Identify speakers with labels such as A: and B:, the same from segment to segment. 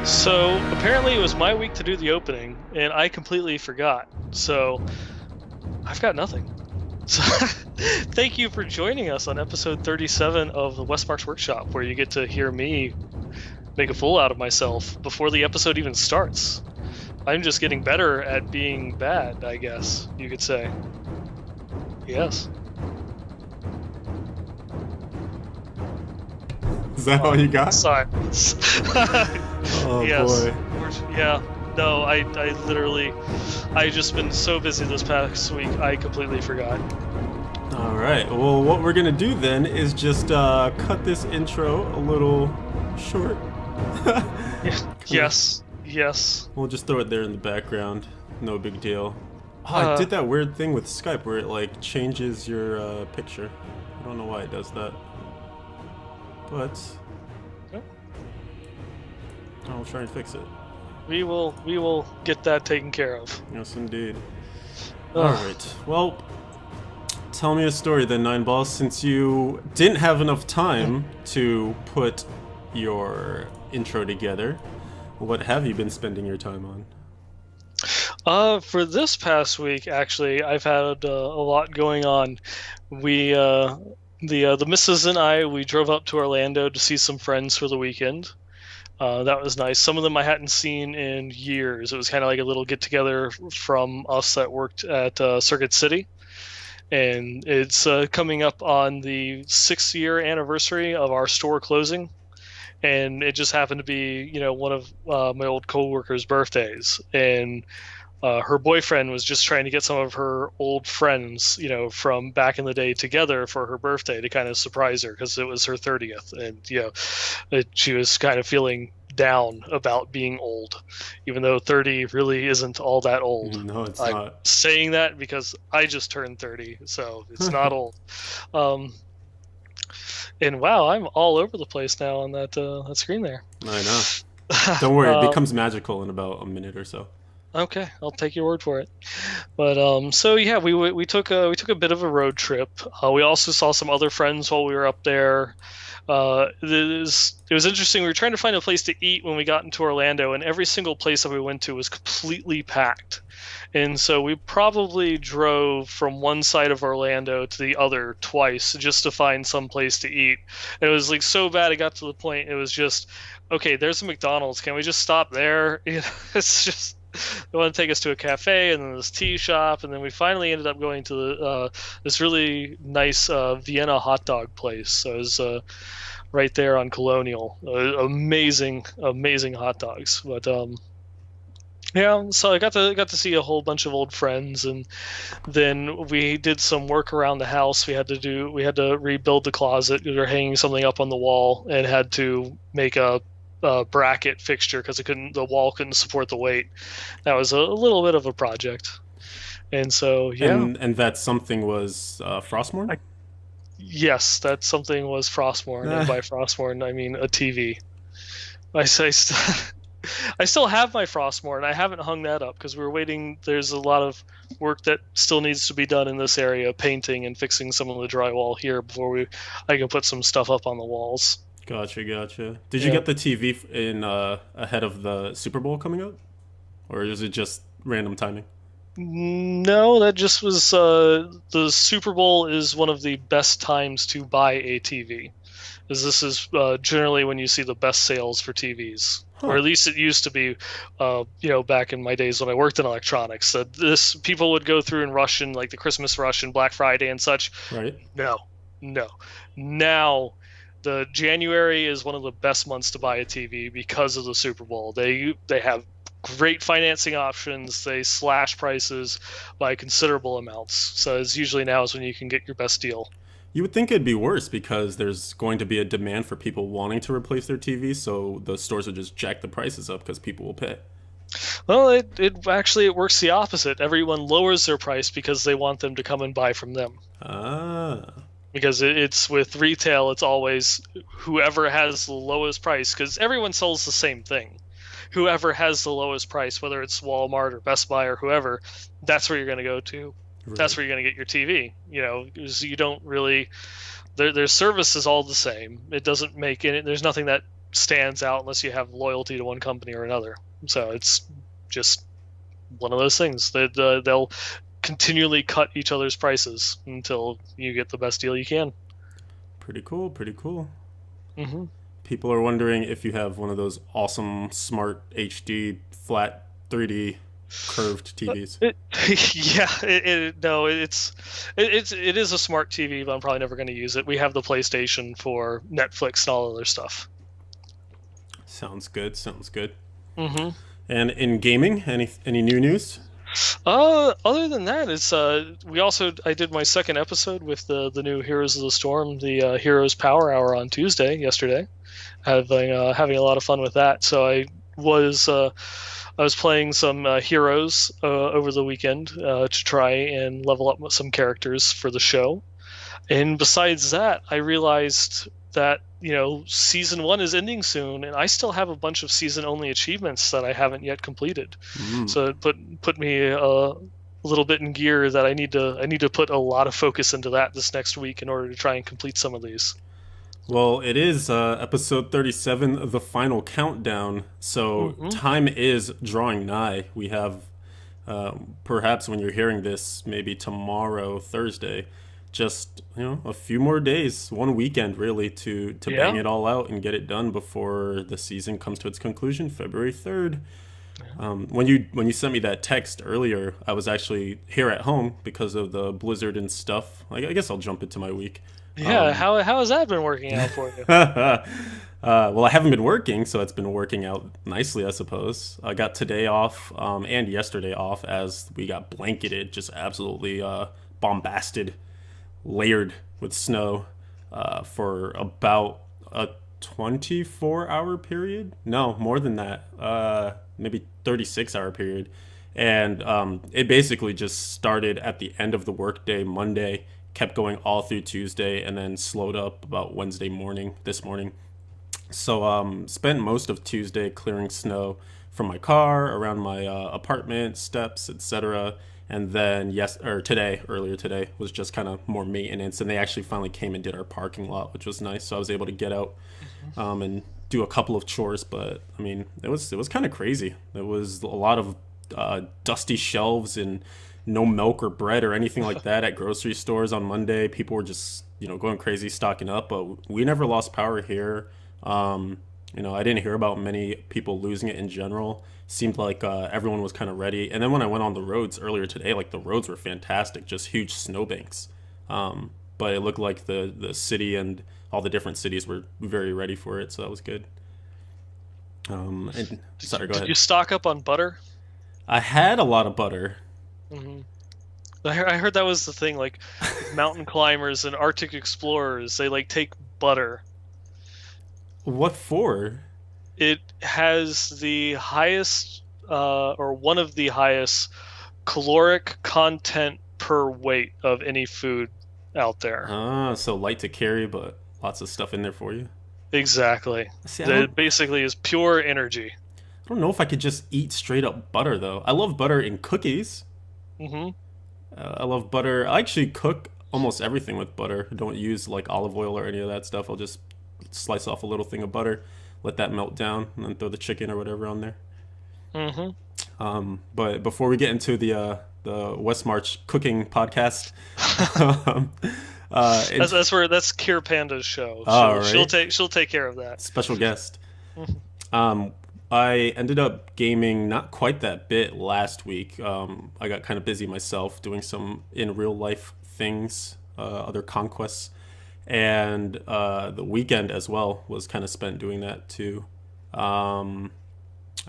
A: So apparently it was my week to do the opening, and I completely forgot. So I've got nothing. So thank you for joining us on episode 37 of the Westmarch Workshop, where you get to hear me make a fool out of myself before the episode even starts. I'm just getting better at being bad, I guess you could say. Yes.
B: Is that all you got?
A: Silence.
B: Oh
A: Yes.
B: boy.
A: Yeah. No, I just been so busy this past week, I completely forgot.
B: All right. Well, what we're gonna do then is just cut this intro a little short.
A: Yes.
B: We'll just throw it there in the background. No big deal. Oh, I did that weird thing with Skype where it like changes your picture. I don't know why it does that. But I'll try and fix it.
A: We will get that taken care of.
B: Yes, indeed. All right. Well, tell me a story then, Nine Balls. Since you didn't have enough time to put your intro together, what have you been spending your time on?
A: For this past week, actually, I've had a lot going on. We the missus and we drove up to Orlando to see some friends for the weekend. That was nice. Some of them I hadn't seen in years. It was kind of like a little get together from us that worked at Circuit City, and it's coming up on the 6th-year anniversary of our store closing, and it just happened to be one of my old coworkers' birthdays, and her boyfriend was just trying to get some of her old friends, from back in the day together for her birthday to kind of surprise her because it was her 30th. And, she was kind of feeling down about being old, even though 30 really isn't all that old.
B: No, it's
A: I'm
B: not.
A: saying that because I just turned 30, so it's not old. And wow, I'm all over the place now on that screen there.
B: I know. Don't worry, it becomes magical in about a minute or so.
A: Okay, I'll take your word for it. But so yeah, we took a bit of a road trip. We also saw some other friends while we were up there. It was interesting. We were trying to find a place to eat when we got into Orlando, and every single place that we went to was completely packed. And so we probably drove from one side of Orlando to the other twice just to find some place to eat. And it was like so bad it got to the point it was just, okay, there's a McDonald's. Can we just stop there? It's just they want to take us to a cafe and then this tea shop, and then we finally ended up going to this really nice Vienna hot dog place. So it was right there on Colonial. Amazing hot dogs. But yeah, so I got to see a whole bunch of old friends, and then we did some work around the house. We had to rebuild the closet. We were hanging something up on the wall and had to make a bracket fixture because the wall couldn't support the weight. That was a little bit of a project, and so yeah.
B: And that something was Frostmourne?
A: Yes, that something was Frostmourne, and by Frostmourne I mean a TV. I say I still have my Frostmourne. I haven't hung that up because we're waiting. There's a lot of work that still needs to be done in this area, painting and fixing some of the drywall here before I can put some stuff up on the walls.
B: Gotcha. Did you get the TV in ahead of the Super Bowl coming up, or is it just random timing?
A: No, that just was the Super Bowl is one of the best times to buy a TV, as this is generally when you see the best sales for TVs, or at least it used to be. Back in my days when I worked in electronics, that this people would go through and rush in like the Christmas rush and Black Friday and such.
B: Right.
A: No. Now, the January is one of the best months to buy a TV because of the Super Bowl. They have great financing options. They slash prices by considerable amounts. So it's usually now is when you can get your best deal.
B: You would think it'd be worse because there's going to be a demand for people wanting to replace their TVs, so the stores would just jack the prices up because people will pay.
A: Well, it actually works the opposite. Everyone lowers their price because they want them to come and buy from them.
B: Ah.
A: Because it's with retail, it's always whoever has the lowest price, because everyone sells the same thing. Whoever has the lowest price, whether it's Walmart or Best Buy or whoever, that's where you're going to go to. Right. That's where you're going to get your TV. Because you don't really, their service is all the same. It doesn't make it. There's nothing that stands out unless you have loyalty to one company or another. So it's just one of those things that they'll continually cut each other's prices until you get the best deal you can.
B: Pretty cool, pretty cool.
A: Hmm.
B: People are wondering if you have one of those awesome smart HD flat 3D curved TVs.
A: Yeah, no, it is a smart TV, but I'm probably never going to use it. We have the PlayStation for Netflix and all other stuff.
B: Sounds good, sounds good.
A: Hmm.
B: And in gaming, any new news?
A: Other than that, it's we also I did my second episode with the new Heroes of the Storm, the Heroes Power Hour on Tuesday yesterday. Having a lot of fun with that. So was uh, I was playing some heroes over the weekend to try and level up some characters for the show. And besides that, I realized that, season one is ending soon, and I still have a bunch of season only achievements that I haven't yet completed.
B: Mm.
A: So it put me a little bit in gear that I need to put a lot of focus into that this next week in order to try and complete some of these.
B: Well, it is episode 37, the final countdown. So
A: Hmm.
B: time is drawing nigh. We have, perhaps when you're hearing this, maybe tomorrow, Thursday, just a few more days, one weekend really, to bang
A: Yeah.
B: it all out and get it done before the season comes to its conclusion, February 3rd. When you sent me that text earlier, I was actually here at home because of the blizzard and stuff. I guess I'll jump into my week.
A: Yeah. How has that been working out for you?
B: Well, I haven't been working, so it's been working out nicely, I suppose. I got today off and yesterday off as we got blanketed, just absolutely bombasted, layered with snow for about a 24-hour period. No, more than that. Maybe 36-hour period. And it basically just started at the end of the workday Monday, kept going all through Tuesday, and then slowed up about Wednesday morning, this morning. So spent most of Tuesday clearing snow from my car, around my apartment, steps, etc. And then earlier today, was just kind of more maintenance. And they actually finally came and did our parking lot, which was nice. So I was able to get out
A: Hmm.
B: and do a couple of chores. But I mean, it was kind of crazy. There was a lot of dusty shelves and no milk or bread or anything like that at grocery stores on Monday. People were just going crazy stocking up, but we never lost power here. I didn't hear about many people losing it in general. Seemed like everyone was kind of ready. And then when I went on the roads earlier today, like the roads were fantastic, just huge snowbanks. But it looked like the city and all the different cities were very ready for it, so that was good. And sorry, go
A: Did you
B: ahead.
A: stock up on butter?
B: I had a lot of butter.
A: Hmm. I heard that was the thing, like mountain climbers and Arctic explorers, they like take butter.
B: What for?
A: It has the highest, or one of the highest caloric content per weight of any food out there.
B: Ah, so light to carry, but lots of stuff in there for you.
A: Exactly.
B: See,
A: It basically is pure energy.
B: I don't know if I could just eat straight up butter though. I love butter in cookies.
A: Hmm.
B: I love butter. I actually cook almost everything with butter. I don't use like olive oil or any of that stuff. I'll just slice off a little thing of butter, let that melt down, and then throw the chicken or whatever on there.
A: Hmm.
B: But before we get into the Westmarch cooking podcast, um,
A: That's
B: and,
A: that's where that's Kier Panda's show.
B: all
A: She'll
B: right,
A: take care of that.
B: special guest.
A: Mhm.
B: Um, I ended up gaming not quite that bit last week. I got kind of busy myself doing some in real life things, other conquests, and the weekend as well was kind of spent doing that too. Um,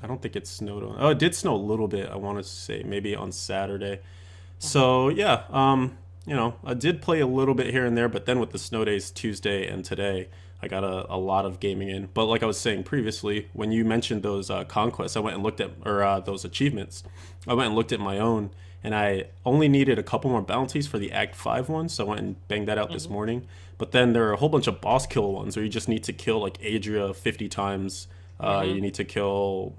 B: I don't think it snowed on. Oh, it did snow a little bit. I want to say maybe on Saturday.
A: Mhm.
B: So yeah, I did play a little bit here and there, but then with the snow days Tuesday and today, I got a lot of gaming in. But like I was saying previously, when you mentioned those conquests, I went and looked at or those achievements. I went and looked at my own, and I only needed a couple more bounties for the Act 5 one, so I went and banged that out this
A: Mhm.
B: morning. But then there are a whole bunch of boss kill ones where you just need to kill like Adria 50 times.
A: Mhm.
B: You need to kill,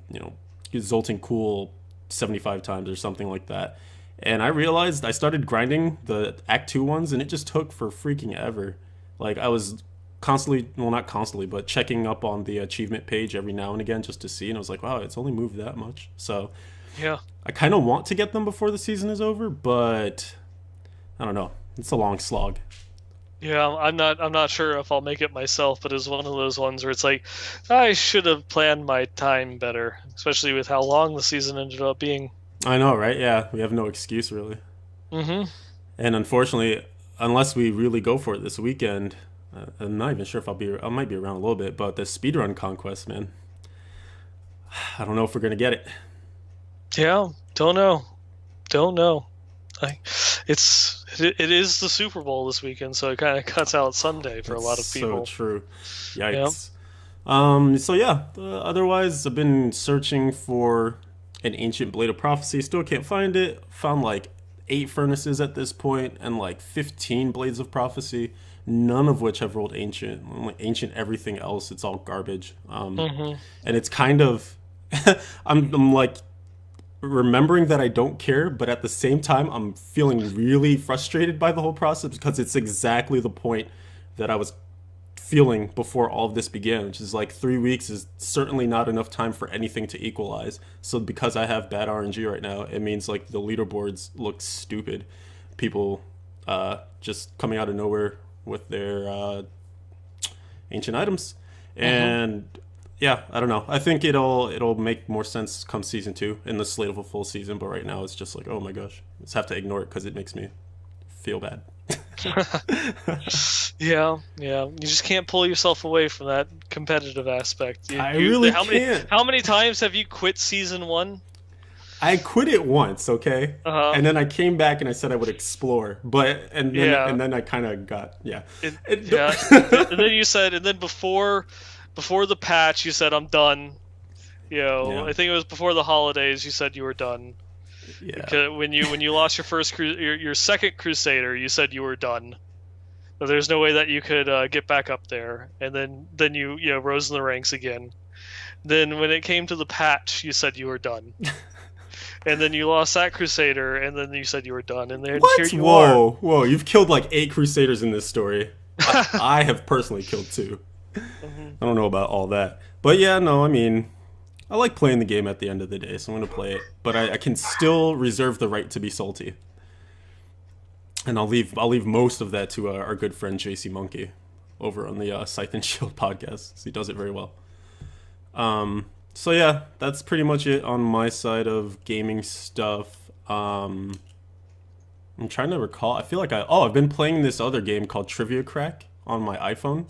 B: Zoltan Cool 75 times or something like that. And I realized I started grinding the Act 2 ones, and it just took for freaking ever. Like, I was constantly, well, not constantly, but checking up on the achievement page every now and again just to see. And I was like, wow, it's only moved that much. So
A: Yeah.
B: I kind of want to get them before the season is over, but I don't know. It's a long slog.
A: Yeah, I'm not sure if I'll make it myself, but it's one of those ones where it's like I should have planned my time better, especially with how long the season ended up being.
B: I know, right? Yeah, we have no excuse really.
A: Mm-hmm.
B: And unfortunately, unless we really go for it this weekend, I'm not even sure if I might be around a little bit, but the speedrun conquest, man. I don't know if we're gonna get it.
A: Yeah, don't know. Don't know. I, it is the Super Bowl this weekend, so it kind of cuts out Sunday for a
B: That's
A: lot of
B: so
A: people.
B: true.
A: Yeah.
B: Yikes. So yeah, otherwise I've been searching for an ancient blade of prophecy. Still can't find it. Found like 8 furnaces at this point and like 15 blades of prophecy. None of which have rolled ancient. Like, ancient everything else, it's all garbage.
A: Mm-hmm.
B: And it's kind of, I'm like remembering that I don't care, but at the same time, I'm feeling really frustrated by the whole process because it's exactly the point that I was feeling before all of this began, which is like 3 weeks is certainly not enough time for anything to equalize. So because I have bad RNG right now, it means like the leaderboards look stupid. People just coming out of nowhere with their ancient items,
A: Mm-hmm.
B: and yeah, I don't know. I think it'll make more sense come season 2 in the slate of a full season. But right now, it's just like, oh my gosh, I just have to ignore it because it makes me feel bad.
A: Yeah, yeah. You just can't pull yourself away from that competitive aspect.
B: I really
A: How many
B: can't.
A: how many times have you quit season one?
B: I quit it once, okay,
A: Uh-huh.
B: and then I came back and I said I would explore, but
A: Yeah.
B: and then I kind of got yeah.
A: Yeah. And then you said, and then before the patch, you said I'm done.
B: Yeah,
A: I think it was before the holidays. You said you were done
B: yeah.
A: because when you lost your your second Crusader, you said you were done. But there's no way that you could get back up there, and then you rose in the ranks again. Then when it came to the patch, you said you were done, and then you lost that Crusader, and then you said you were done, and then here
B: What?
A: you are.
B: Whoa, whoa! You've killed like 8 Crusaders in this story. I have personally killed 2.
A: Mhm.
B: I don't know about all that, but yeah, no. I mean, I like playing the game at the end of the day, so I'm gonna play it. But I can still reserve the right to be salty, and I'll leave most of that to our good friend JC Monkey over on the Scythe and Shield podcast. He does it very well. So yeah, that's pretty much it on my side of gaming stuff. I'm trying to recall. I feel like I've been playing this other game called Trivia Crack on my iPhone,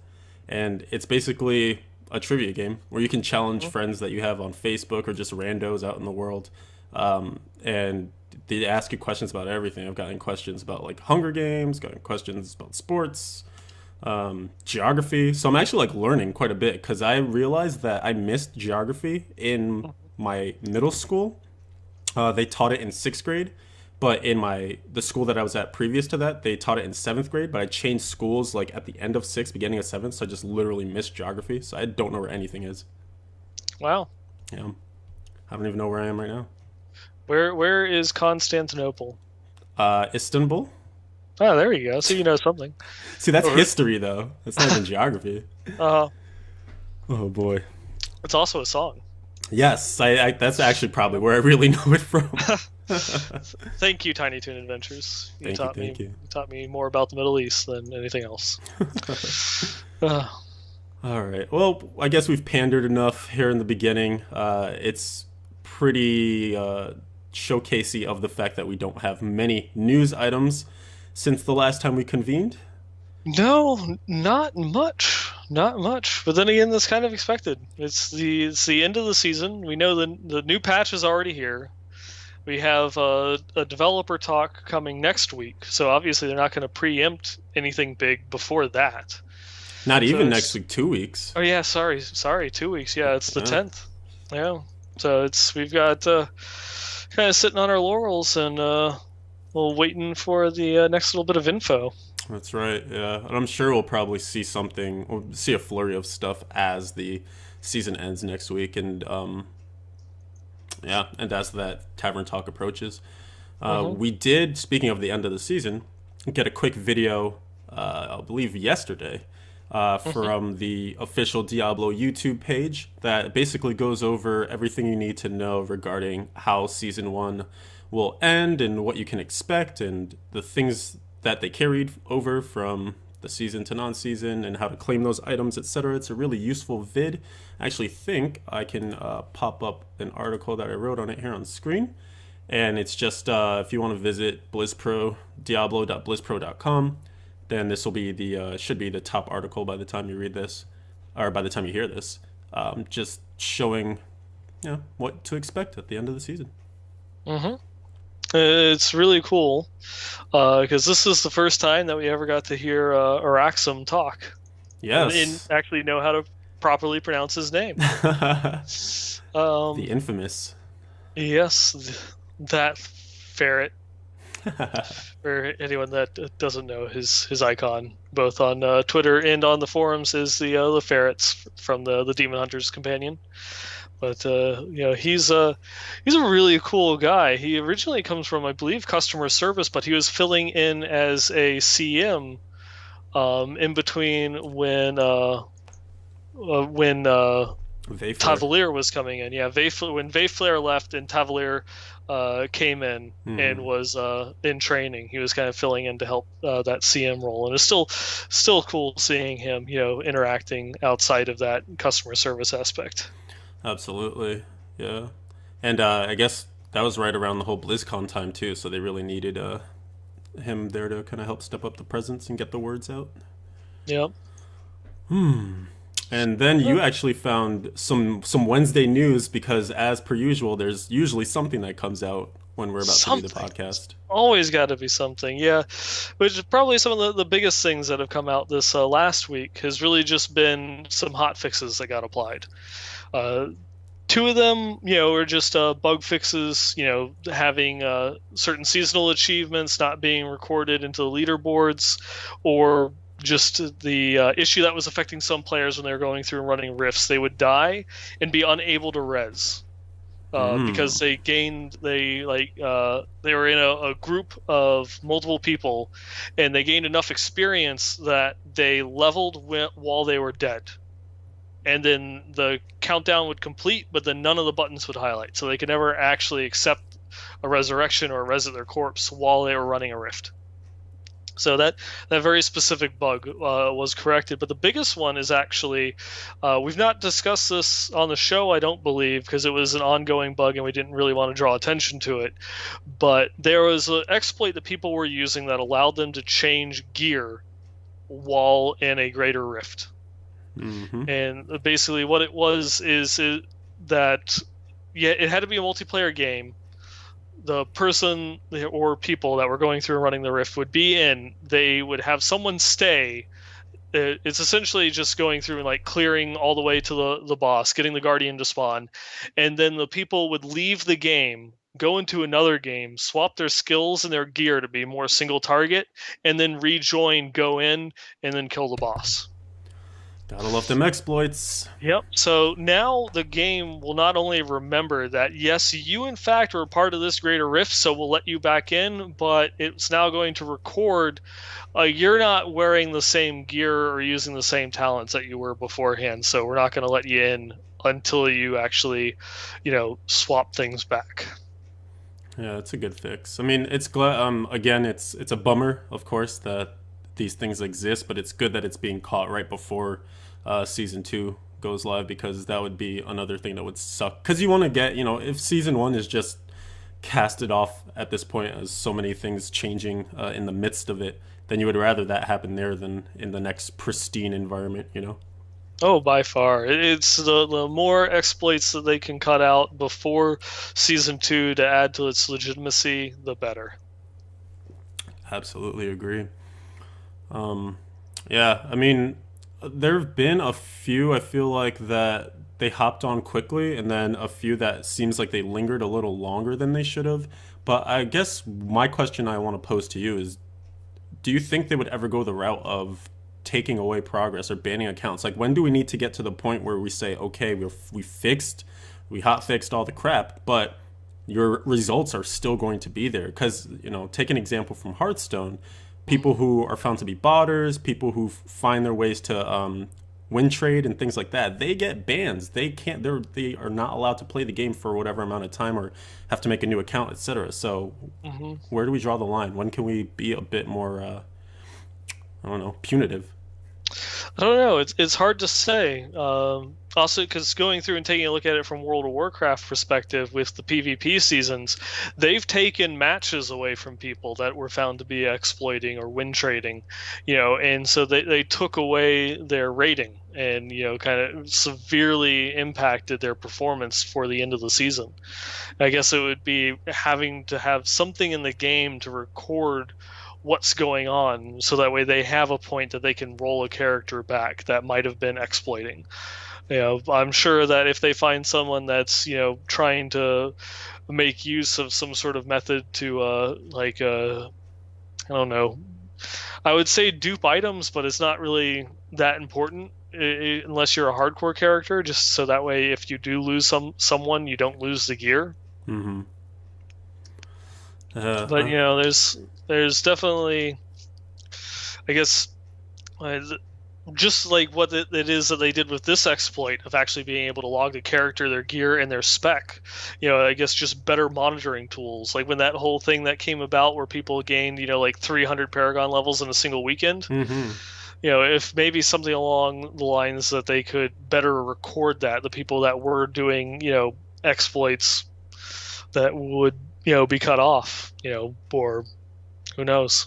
B: and it's basically a trivia game where you can challenge friends that you have on Facebook or just randos out in the world, and they ask you questions about everything. I've gotten questions about like Hunger Games, gotten questions about sports, geography. So I'm actually like learning quite a bit because I realized that I missed geography in my middle school. They taught it in 6th grade, but in the school that I was at previous to that, they taught it in 7th grade. But I changed schools like at the end of sixth, beginning of seventh, so I just literally missed geography. So I don't know where anything is.
A: Wow.
B: Yeah, I don't even know where I am right now.
A: Where is Constantinople?
B: Istanbul.
A: Oh, there you go. So you know something.
B: See, that's
A: Or,
B: history though. That's not even geography.
A: uh,
B: Oh boy.
A: it's also a song.
B: Yes, that's actually probably where I really know it from.
A: Thank you, Tiny Toon Adventures.
B: Thank you, thank you.
A: You taught me more about the Middle East than anything else. Uh,
B: All right. Well, I guess we've pandered enough here in the beginning. It's pretty showcasey of the fact that we don't have many news items since the last time we convened.
A: no, not much. Not much. But then again, that's kind of expected. It's the end of the season. We know the new patch is already here. We have a developer talk coming next week, so obviously they're not going to preempt anything big before that.
B: Not
A: So
B: even next
A: it's
B: week, 2 weeks.
A: oh yeah, sorry, 2 weeks. Yeah, it's the
B: Yeah,
A: 10th. Yeah, so we've got kind of sitting on our laurels and well waiting for the next little bit of info.
B: that's right. Yeah, and I'm sure we'll probably see something. We'll see a flurry of stuff as the season ends next week, and yeah, and as that tavern talk approaches.
A: Hmm.
B: We did, speaking of the end of the season, get a quick video, I believe yesterday,
A: Mhm.
B: from the official Diablo YouTube page that basically goes over everything you need to know regarding how Season 1 will end and what you can expect and the things that they carried over from the season to non-season and how to claim those items, etc. It's a really useful vid. I actually think I can pop up an article that I wrote on it here on screen. And it's just if you want to visit BlizzPro, diablo.blizzpro.com, then this will be the should be the top article by the time you read this, or by the time you hear this. Just showing, what to expect at the end of the season.
A: Mhm. It's really cool because this is the first time that we ever got to hear Araxum talk and
B: Yes,
A: actually know how to properly pronounce his name.
B: the
A: Um,
B: infamous.
A: yes, that ferret. For anyone that doesn't know, his icon, both on Twitter and on the forums, is the ferrets from the Demon Hunter's companion. But he's a really cool guy. He originally comes from, I believe, customer service, but he was filling in as a CM in between when
B: Vayflare.
A: Tavalir was coming in. Yeah, when Vayflare left and Tavalir came in and
B: Hmm.
A: was in training, he was kind of filling in to help that CM role. And it's still cool seeing him, interacting outside of that customer service aspect.
B: Absolutely. Yeah. And I guess that was right around the whole BlizzCon time too, so they really needed him there to kind of help step up the presence and get the words out.
A: Yeah.
B: And then
A: Oh,
B: you actually found some Wednesday news because, as per usual, there's usually something that comes out when we're about to do the
A: something.
B: podcast.
A: Always got to be something. Yeah. Which is probably some of the biggest things that have come out this last week has really just been some hot fixes that got applied. Uh, Two of them, are just bug fixes, having certain seasonal achievements not being recorded into the leaderboards, or just the issue that was affecting some players when they were going through and running rifts. They would die and be unable to res. Because they were in a group of multiple people, and they gained enough experience that they leveled while they were dead, and then the countdown would complete, but then none of the buttons would highlight, so they could never actually accept a resurrection or reset their corpse while they were running a rift. So that very specific bug was corrected, but the biggest one is actually we've not discussed this on the show, I don't believe, because it was an ongoing bug and we didn't really want to draw attention to it. But there was an exploit that people were using that allowed them to change gear while in a greater rift.
B: Mm-hmm.
A: And basically, what it was is that yeah, it had to be a multiplayer game. The person or people that were going through and running the rift would be in. They would have someone stay. It's essentially just going through and like clearing all the way to the boss, getting the guardian to spawn, and then the people would leave the game, go into another game, swap their skills and their gear to be more single target, and then rejoin, go in, and then kill the boss.
B: Gotta love them exploits.
A: Yep. So now the game will not only remember that, yes, you in fact were part of this greater rift, so we'll let you back in, but it's now going to record you're not wearing the same gear or using the same talents that you were beforehand, so we're not going to let you in until you actually, swap things back.
B: Yeah, it's a good fix. I mean, it's glad. Again, it's a bummer, of course, that these things exist, but it's good that it's being caught right before season 2 goes live because that would be another thing that would suck. Because you want to get, if season 1 is just casted off at this point as so many things changing in the midst of it, then you would rather that happen there than in the next pristine environment.
A: Oh, by far. It's the more exploits that they can cut out before season 2 to add to its legitimacy, the better.
B: Absolutely agree. Yeah, I mean, there have been a few I feel like that they hopped on quickly, and then a few that seems like they lingered a little longer than they should have. But I guess my question I want to pose to you is, do you think they would ever go the route of taking away progress or banning accounts? Like, when do we need to get to the point where we say, okay, we hot fixed all the crap, but your results are still going to be there? Because take an example from Hearthstone. people who are found to be botters, people who find their ways to win trade and things like that, they get bans. They can't. They are not allowed to play the game for whatever amount of time or have to make a new account, etc. So,
A: Hmm.
B: where do we draw the line? When can we be a bit more, I don't know, punitive?
A: I don't know. It's hard to say. Also, because going through and taking a look at it from World of Warcraft perspective with the PvP seasons, they've taken matches away from people that were found to be exploiting or win trading, and so they took away their rating and kind of severely impacted their performance for the end of the season. I guess it would be having to have something in the game to record what's going on so that way they have a point that they can roll a character back that might have been exploiting. I'm sure that if they find someone that's trying to make use of some sort of method to I don't know, I would say dupe items, but it's not really that important unless you're a hardcore character, just so that way if you do lose someone you don't lose the gear.
B: Mm-hmm.
A: But there's definitely, I guess, uh, just like what it is that they did with this exploit of actually being able to log the character, their gear, and their spec. I guess just better monitoring tools. Like when that whole thing that came about where people gained, like 300 Paragon levels in a single weekend.
B: Mm-hmm.
A: If maybe something along the lines that they could better record that, the people that were doing, exploits that would, be cut off, or who knows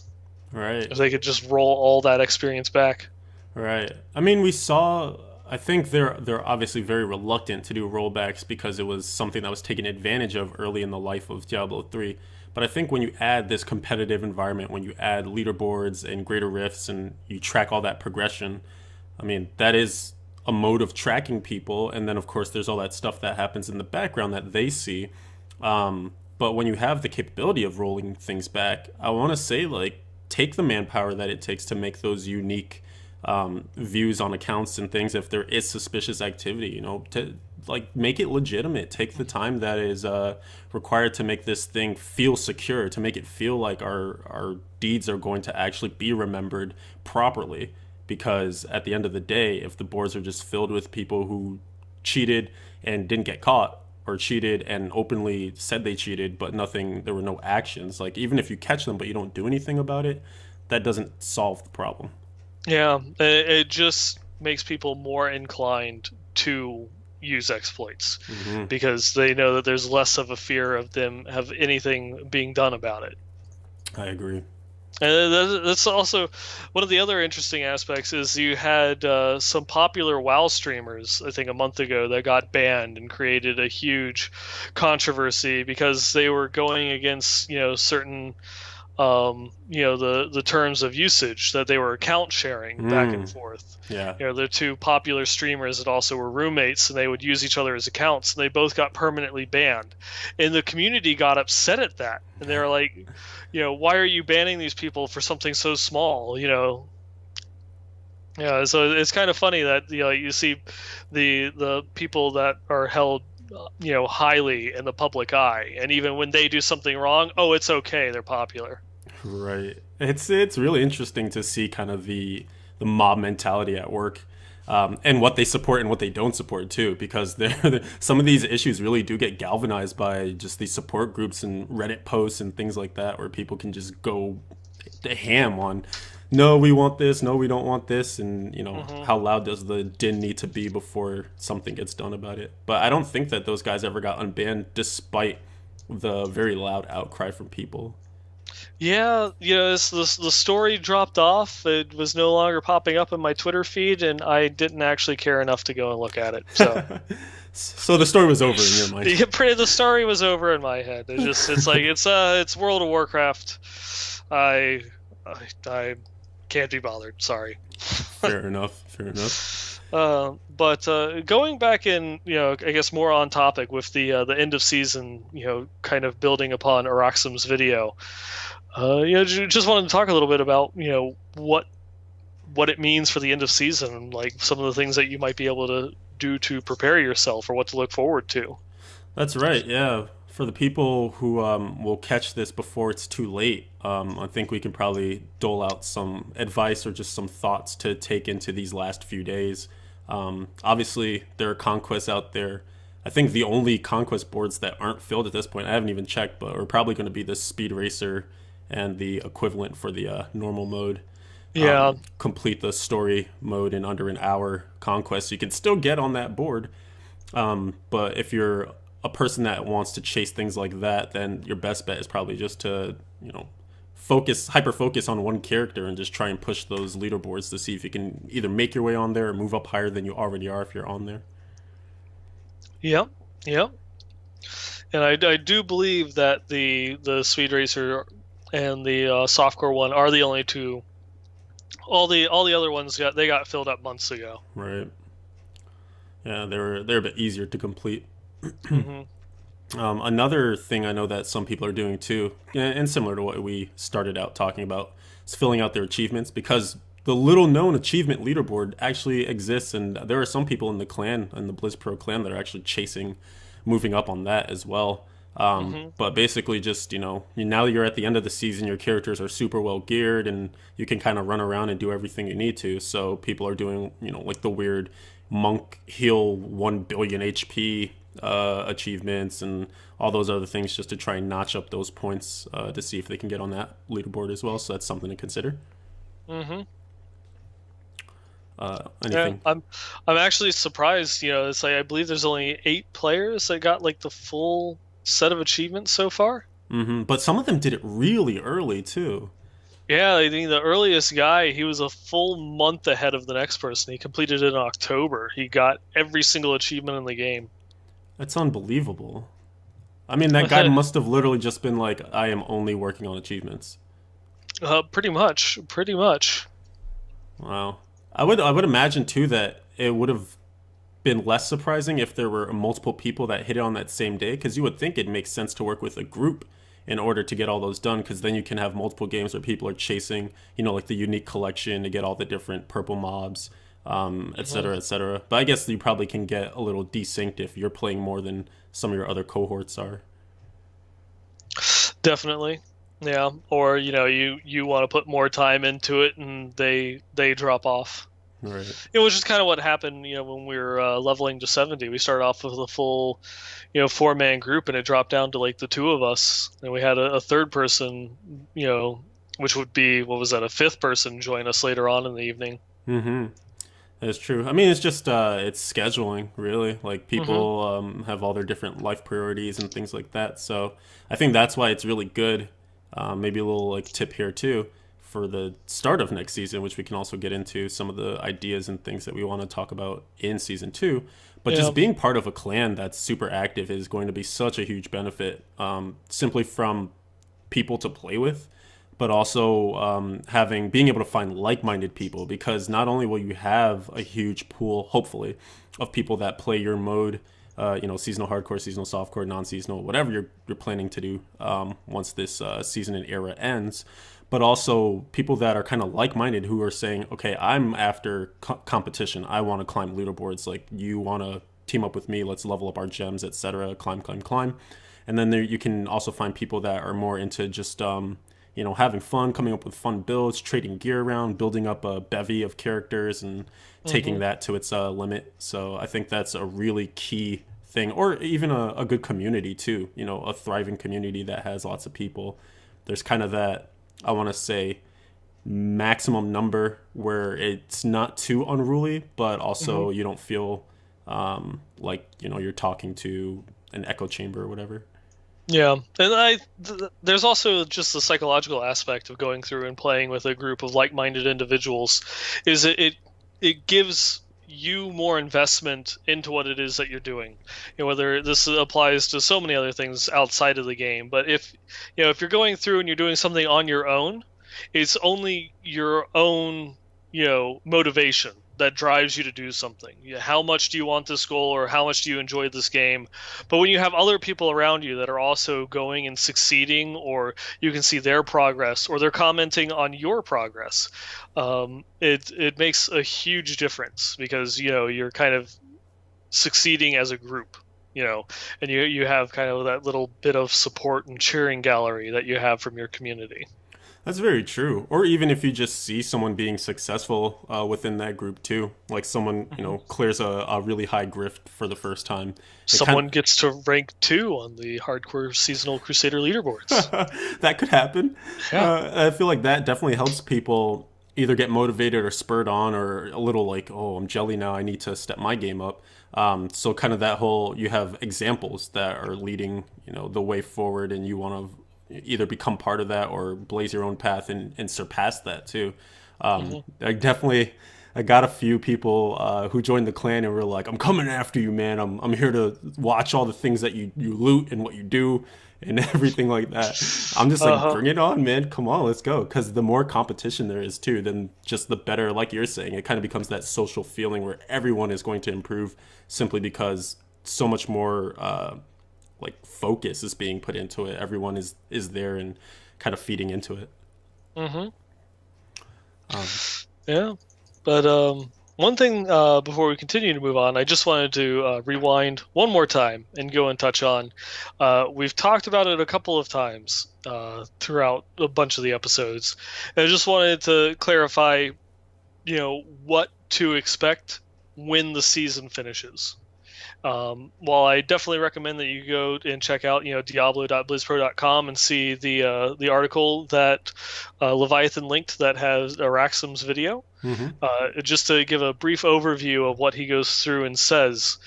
B: Right.
A: if they could just roll all that experience back.
B: Right. I mean, we saw. I think they're obviously very reluctant to do rollbacks because it was something that was taken advantage of early in the life of Diablo 3. But I think when you add this competitive environment, when you add leaderboards and greater rifts, and you track all that progression, I mean, that is a mode of tracking people. And then, of course, there's all that stuff that happens in the background that they see. But when you have the capability of rolling things back, I want to say, like, take the manpower that it takes to make those unique views on accounts and things if there is suspicious activity, to like make it legitimate. Take the time that is required to make this thing feel secure, to make it feel like our deeds are going to actually be remembered properly. Because at the end of the day, if the boards are just filled with people who cheated and didn't get caught, or cheated and openly said they cheated but there were no actions, like even if you catch them but you don't do anything about it, that doesn't solve the problem.
A: Yeah, it just makes people more inclined to use exploits
B: Mm-hmm.
A: because they know that there's less of a fear of them have anything being done about it.
B: I agree.
A: And that's also one of the other interesting aspects is you had some popular WoW streamers, I think a month ago, that got banned and created a huge controversy because they were going against, certain the terms of usage that they were account sharing back and forth.
B: Yeah.
A: The two popular streamers that also were roommates, and they would use each other as accounts, and they both got permanently banned. And the community got upset at that, and they were like, why are you banning these people for something so small? Yeah, so it's kind of funny that you see the people that are held highly in the public eye, and even when they do something wrong, oh, it's okay, they're popular.
B: Right. It's really interesting to see kind of the mob mentality at work, and what they support and what they don't support too, because some of these issues really do get galvanized by just these support groups and Reddit posts and things like that, where people can just go ham on, no, we want this, no, we don't want this, and how loud does the din need to be before something gets done about it. But I don't think that those guys ever got unbanned, despite the very loud outcry from people.
A: Yeah, the story dropped off. It was no longer popping up in my Twitter feed, and I didn't actually care enough to go and look at it. So,
B: So the story was over in your mind.
A: the story was over in my head. It's World of Warcraft. I can't be bothered. Sorry.
B: Fair enough. Fair enough.
A: But going back in, I guess more on topic with the end of season, kind of building upon Araxam's video. Just wanted to talk a little bit about, what it means for the end of season, like some of the things that you might be able to do to prepare yourself or what to look forward to.
B: That's right. Yeah. For the people who will catch this before it's too late, I think we can probably dole out some advice or just some thoughts to take into these last few days. Obviously, there are conquests out there. I think the only conquest boards that aren't filled at this point, I haven't even checked, but are probably going to be the Speed Racer and the equivalent for the normal mode.
A: Yeah.
B: Complete the story mode in under an hour conquest. You can still get on that board, but if you're a person that wants to chase things like that, then your best bet is probably just to, hyper focus on one character and just try and push those leaderboards to see if you can either make your way on there or move up higher than you already are if you're on there.
A: Yep. Yep. And I do believe that the Speed Racer and the softcore one are the only two. All the other ones got filled up months ago.
B: Right. Yeah, they're a bit easier to complete.
A: Hmm.
B: Another thing I know that some people are doing too, and similar to what we started out talking about, is filling out their achievements, because the little known achievement leaderboard actually exists, and there are some people in the clan, in the Blizz Pro clan, that are actually chasing moving up on that as well.
A: Hmm.
B: But basically, just now you're at the end of the season, your characters are super well geared, and you can kind of run around and do everything you need to. So people are doing, like the weird monk heal 1 billion HP achievements and all those other things, just to try and notch up those points to see if they can get on that leaderboard as well. So that's something to consider.
A: Hmm. Yeah,
B: Anything?
A: I'm actually surprised. It's like I believe there's only 8 players that got like the full set of achievements so far.
B: But some of them did it really early too.
A: Yeah, I think the earliest guy, he was a full month ahead of the next person. He completed it in October. He got every single achievement in the game.
B: That's unbelievable. I mean, that guy must have literally just been like, I am only working on achievements.
A: Pretty much, pretty much.
B: Wow. I would imagine too that it would have been less surprising if there were multiple people that hit it on that same day, because you would think it makes sense to work with a group in order to get all those done, because then you can have multiple games where people are chasing, like the unique collection to get all the different purple mobs, et
A: Hmm.
B: cetera, et cetera. But I guess you probably can get a little desynced if you're playing more than some of your other cohorts are.
A: Definitely. Yeah. Or, you want to put more time into it and they drop off.
B: Right.
A: It was just kind of what happened, when we were leveling to 70. We started off with a full, 4-man group, and it dropped down to like the two of us. And we had a third person, which would be, what was that, a fifth person join us later on in the evening.
B: Mm-hmm. That's true. I mean, it's just it's scheduling, really. Like
A: Hmm.
B: people have all their different life priorities and things like that. So I think that's why it's really good. Maybe a little like tip here too for the start of next season, which we can also get into some of the ideas and things that we want to talk about in season 2. But
A: Yeah.
B: just being part of a clan that's super active is going to be such a huge benefit, simply from people to play with, but also being able to find like-minded people, because not only will you have a huge pool, hopefully, of people that play your mode, seasonal hardcore, seasonal softcore, non-seasonal, whatever you're planning to do once this season and era ends, but also people that are kind of like-minded who are saying, okay, I'm after competition. I want to climb leaderboards. Like, you want to team up with me. Let's level up our gems, etc. Climb, climb, climb. And then you can also find people that are more into just having fun, coming up with fun builds, trading gear around, building up a bevy of characters, and taking
A: Hmm.
B: that to its limit. So I think that's a really key thing, or even a good community too. A thriving community that has lots of people. There's kind of that, I want to say, maximum number where it's not too unruly, but
A: Hmm.
B: also you don't feel like you're talking to an echo chamber or whatever.
A: Yeah, and there's also just the psychological aspect of going through and playing with a group of like-minded individuals, is it gives you more investment into what it is that you're doing. Whether this applies to so many other things outside of the game, but if you're going through and you're doing something on your own, it's only your own, motivation that drives you to do something. How much do you want this goal, or how much do you enjoy this game? But when you have other people around you that are also going and succeeding, or you can see their progress, or they're commenting on your progress, it makes a huge difference, because you're kind of succeeding as a group. and you have kind of that little bit of support and cheering gallery that you have from your community.
B: That's very true. Or even if you just see someone being successful within that group too, like someone
A: Hmm.
B: clears a really high grift for the first time, it kind
A: Someone gets to rank 2 on the hardcore seasonal Crusader leaderboards.
B: that could happen.
A: Yeah.
B: I feel like that definitely helps people either get motivated or spurred on, or a little like, oh, I'm jelly now. I need to step my game up. So kind of that whole you have examples that are leading the way forward, and you want to either become part of that or blaze your own path and surpass that too.
A: Hmm.
B: I got a few people who joined the clan and were like, "I'm coming after you, man. I'm here to watch all the things that you loot and what you do and everything like that." I'm just like,
A: Uh-huh.
B: "Bring it on, man. Come on, let's go." Because the more competition there is too, then just the better. Like you're saying, it kind of becomes that social feeling where everyone is going to improve simply because so much more like focus is being put into it. Everyone is there and kind of feeding into it.
A: Hmm.
B: Um,
A: Yeah. But one thing before we continue to move on, I just wanted to rewind one more time and go and touch on. We've talked about it a couple of times throughout a bunch of the episodes. And I just wanted to clarify, what to expect when the season finishes. While I definitely recommend that you go and check out, diablo.blizzpro.com and see the article that Leviathan linked that has Araxim's video.
B: mhm.
A: Just to give a brief overview of what he goes through and says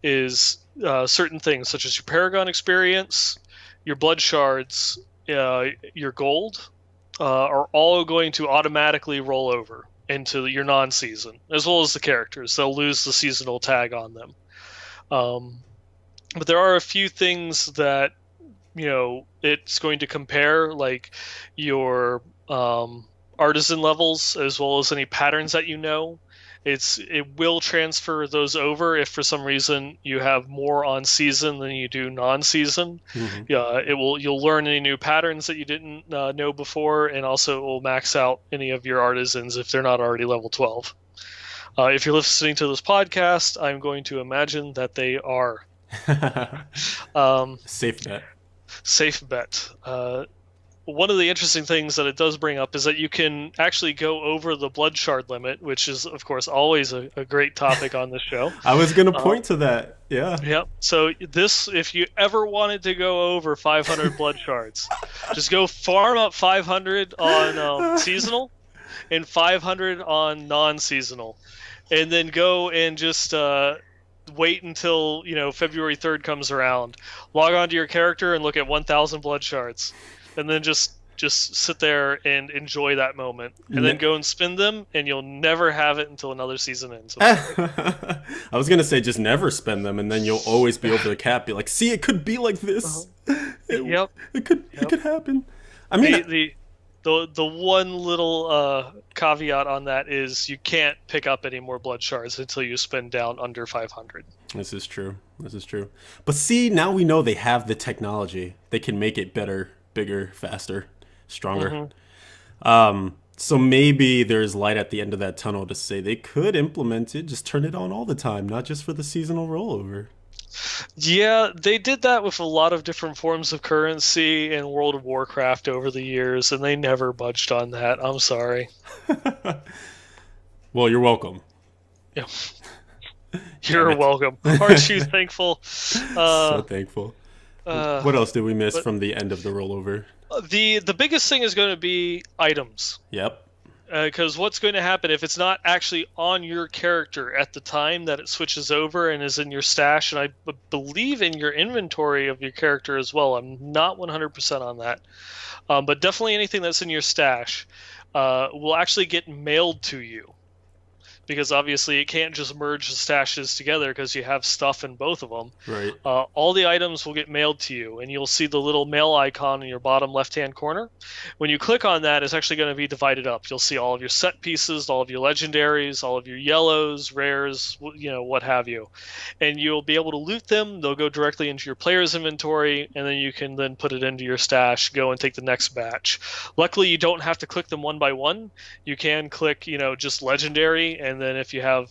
A: is certain things such as your Paragon experience, your blood shards, your gold, are all going to automatically roll over into your non-season, as well as the characters. They'll lose the seasonal tag on them. Um, but there are a few things that it's going to compare, like your artisan levels, as well as any patterns that it will transfer those over if for some reason you have more on season than you do non-season.
B: Mhm.
A: Yeah, you'll learn any new patterns that you didn't know before, and also it will max out any of your artisans if they're not already level 12. If you're listening to this podcast, I'm going to imagine that they are. Um,
B: Safe bet.
A: Safe bet. One of the interesting things that it does bring up is that you can actually go over the blood shard limit, which is, of course, always a great topic on this show.
B: I was gonna
A: Uh,
B: point to that. Yeah.
A: yep. So if you ever wanted to go over 500 blood shards, just go farm up 500 on seasonal and 500 on non-seasonal, and then go and just wait until February 3rd comes around. Log on to your character and look at 1,000 blood shards, and then just sit there and enjoy that moment, and then
B: Ne-
A: go and spend them, and you'll never have it until another season ends. I'm sorry.
B: I was gonna say just never spend them, and then you'll always be over the cap. Be like, see, it could be like
A: Uh-huh.
B: this. It,
A: Yep.
B: it
A: Yep.
B: could happen. I mean,
A: The one little caveat on that is you can't pick up any more blood shards until you spend down under 500.
B: this is true. This is true. But see, now we know they have the technology. They can make it better, bigger, faster, stronger.
A: Hmm.
B: So maybe there's light at the end of that tunnel to say they could implement it, just turn it on all the time, not just for the seasonal rollover.
A: Yeah, they did that with a lot of different forms of currency in World of Warcraft over the years, and they never budged on that. I'm sorry.
B: Well, you're welcome.
A: Yeah,
B: Damn
A: you're
B: it.
A: welcome. Aren't you thankful?
B: So
A: Uh,
B: thankful.
A: uh,
B: What else did we miss
A: but
B: from the end of the rollover?
A: the biggest thing is going to be items.
B: Yep.
A: Because what's going to happen if it's not actually on your character at the time that it switches over and is in your stash, and believe in your inventory of your character as well. I'm not 100% on that. But definitely anything that's in your stash will actually get mailed to you. Because obviously it can't just merge the stashes together because you have stuff in both of them.
B: Right.
A: All the items will get mailed to you, and you'll see the little mail icon in your bottom left-hand corner. When you click on that, it's actually going to be divided up. You'll see all of your set pieces, all of your legendaries, all of your yellows, rares, what have you. And you'll be able to loot them. They'll go directly into your player's inventory, and then you can then put it into your stash, go and take the next batch. Luckily, you don't have to click them one by one. You can click, just legendary, and and then if you have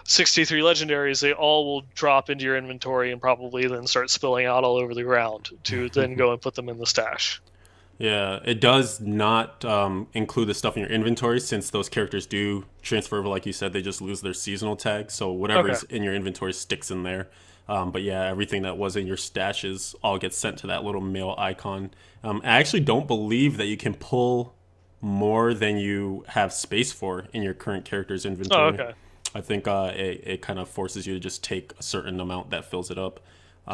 A: 63 legendaries, they all will drop into your inventory and probably then start spilling out all over the ground to then go and put them in the stash.
B: Yeah, it does not include the stuff in your inventory since those characters do transfer over, like you said, they just lose their seasonal tag. So
A: Okay.
B: whatever's in your inventory sticks in there. But yeah, everything that was in your stashes all gets sent to that little mail icon. I actually don't believe that you can pull more than you have space for in your current character's
A: Oh,
B: inventory.
A: okay.
B: I think it kind of forces you to just take a certain amount that fills it up.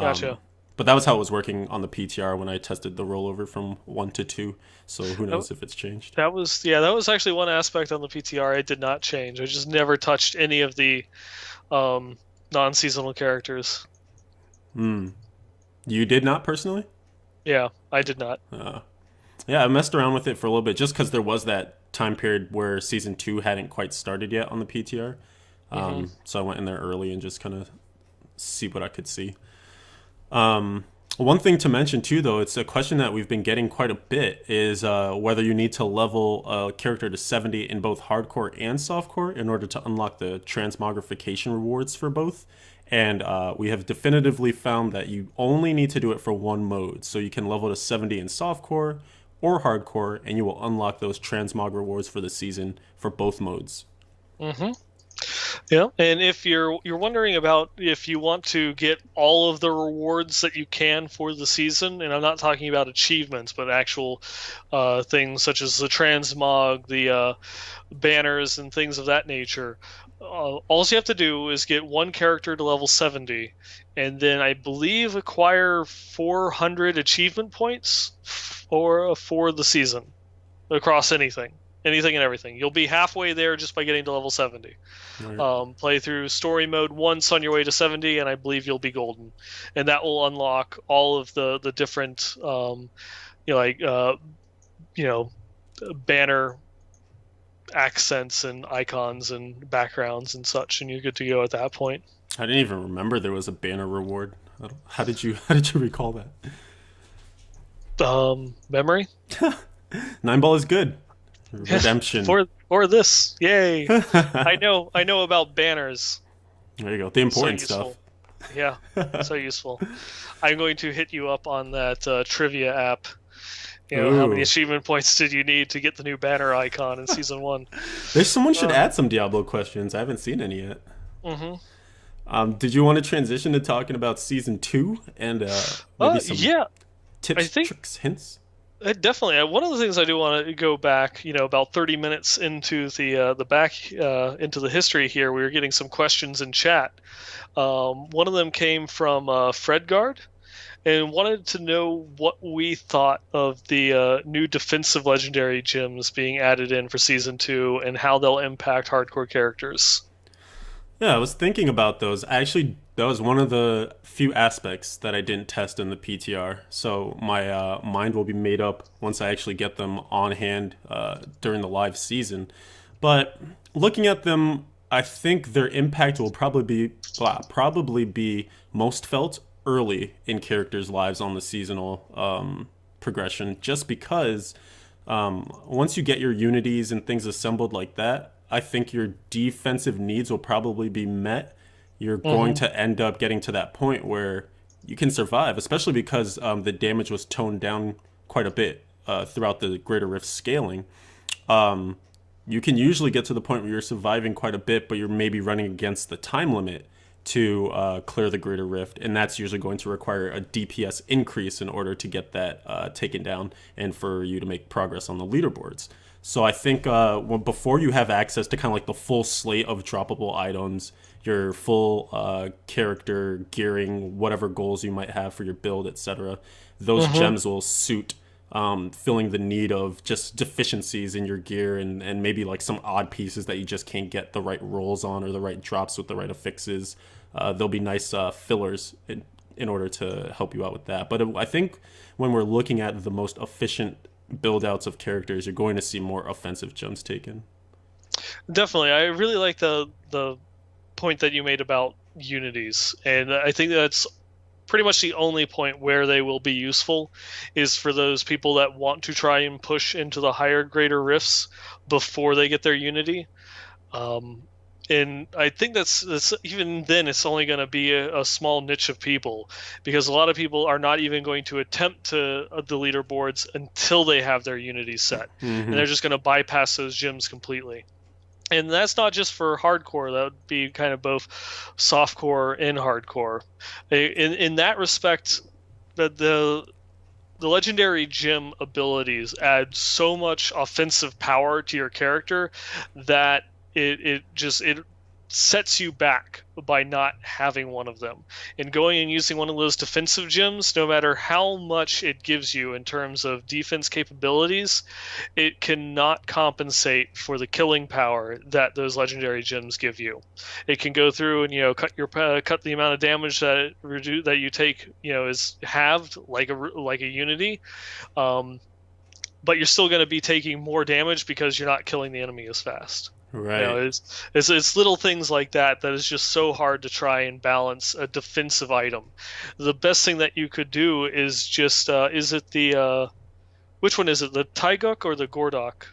A: Gotcha.
B: But that was how it was working on the PTR when I tested the rollover from 1 to 2. So who
A: That,
B: knows if it's changed.
A: that was actually one aspect on the PTR I did not change. I just never touched any of the um, non-seasonal characters.
B: You did not personally?
A: Yeah, I did not.
B: Yeah, I messed around with it for a little bit just because there was that time period where season 2 hadn't quite started yet on the PTR.
A: Hmm.
B: So I went in there early and just kind of see what I could see. One thing to mention too, though, it's a question that we've been getting quite a bit is whether you need to level a character to 70 in both hardcore and softcore in order to unlock the transmogrification rewards for both. And we have definitively found that you only need to do it for one mode. So you can level to 70 in softcore or hardcore, and you will unlock those transmog rewards for the season for both modes.
A: Hmm. Yeah, and if you're wondering about if you want to get all of the rewards that you can for the season, and I'm not talking about achievements, but actual things such as the transmog, the banners, and things of that nature, all you have to do is get one character to level 70, and then I believe acquire 400 achievement points for the season across anything and everything. You'll be halfway there just by getting to level 70.
B: Right.
A: Play through story mode once on your way to 70, and I believe you'll be golden, and that will unlock all of the different you know like you know banner accents and icons and backgrounds and such, and you're good to go at that point.
B: I didn't even remember there was a banner reward. How did you recall that?
A: Memory.
B: Nine ball is good. Redemption.
A: For this, yay!
B: There
A: I know about banners.
B: you go. The
A: So
B: important
A: useful.
B: stuff.
A: Yeah, so useful. I'm going to hit you up on that trivia app. How many
B: Ooh.
A: achievement points did you need to get the new banner icon in season one?
B: There's someone should
A: Uh,
B: add some Diablo questions. I haven't seen any yet.
A: hmm
B: Did you want to transition to talking about season 2 and maybe some
A: yeah, I
B: tips,
A: think
B: tricks, hints?
A: definitely. One of the things I do want to go back, about 30 minutes into the back into the history here, we were getting some questions in chat. One of them came from Fredgard and wanted to know what we thought of the new defensive legendary gems being added in for season two and how they'll impact hardcore characters.
B: Yeah, I was thinking about those. Actually, that was one of the few aspects that I didn't test in the PTR. So my mind will be made up once I actually get them on hand during the live season. But looking at them, I think their impact will probably be most felt early in characters' lives on the seasonal progression, just because once you get your unities and things assembled like that, I think your defensive needs will probably be met. You're going
A: Mm-hmm.
B: to end up getting to that point where you can survive, especially because the damage was toned down quite a bit throughout the Greater Rift scaling. You can usually get to the point where you're surviving quite a bit, but you're maybe running against the time limit to clear the Greater Rift, and that's usually going to require a DPS increase in order to get that taken down and for you to make progress on the leaderboards. So I think before you have access to kind of like the full slate of droppable items, your full character gearing, whatever goals you might have for your build, etc., those
A: Mm-hmm.
B: gems will suit filling the need of just deficiencies in your gear and maybe like some odd pieces that you just can't get the right rolls on or the right drops with the right affixes. They'll be nice fillers in order to help you out with that. But I think when we're looking at the most efficient build outs of characters, you're going to see more offensive gems taken.
A: Definitely. I really like the point that you made about unities, and I think that's pretty much the only point where they will be useful is for those people that want to try and push into the higher greater rifts before they get their unity. Um, and I think that's even then it's only going to be a small niche of people, because a lot of people are not even going to attempt to the leaderboards until they have their unity set, and
B: Mm-hmm.
A: they're just going to bypass those gyms completely. And that's not just for hardcore. That would be kind of both softcore and hardcore. In that respect, the legendary gym abilities add so much offensive power to your character that it sets you back by not having one of them. And going and using one of those defensive gyms, no matter how much it gives you in terms of defense capabilities, it cannot compensate for the killing power that those legendary gems give you. It can go through and cut the amount of damage that you take, is halved like a unity, um, but you're still going to be taking more damage because you're not killing the enemy as fast.
B: Right.
A: It's little things like that that is just so hard to try and balance a defensive item. The best thing that you could do is just is it the which one is it, the Taiguk or the Gordok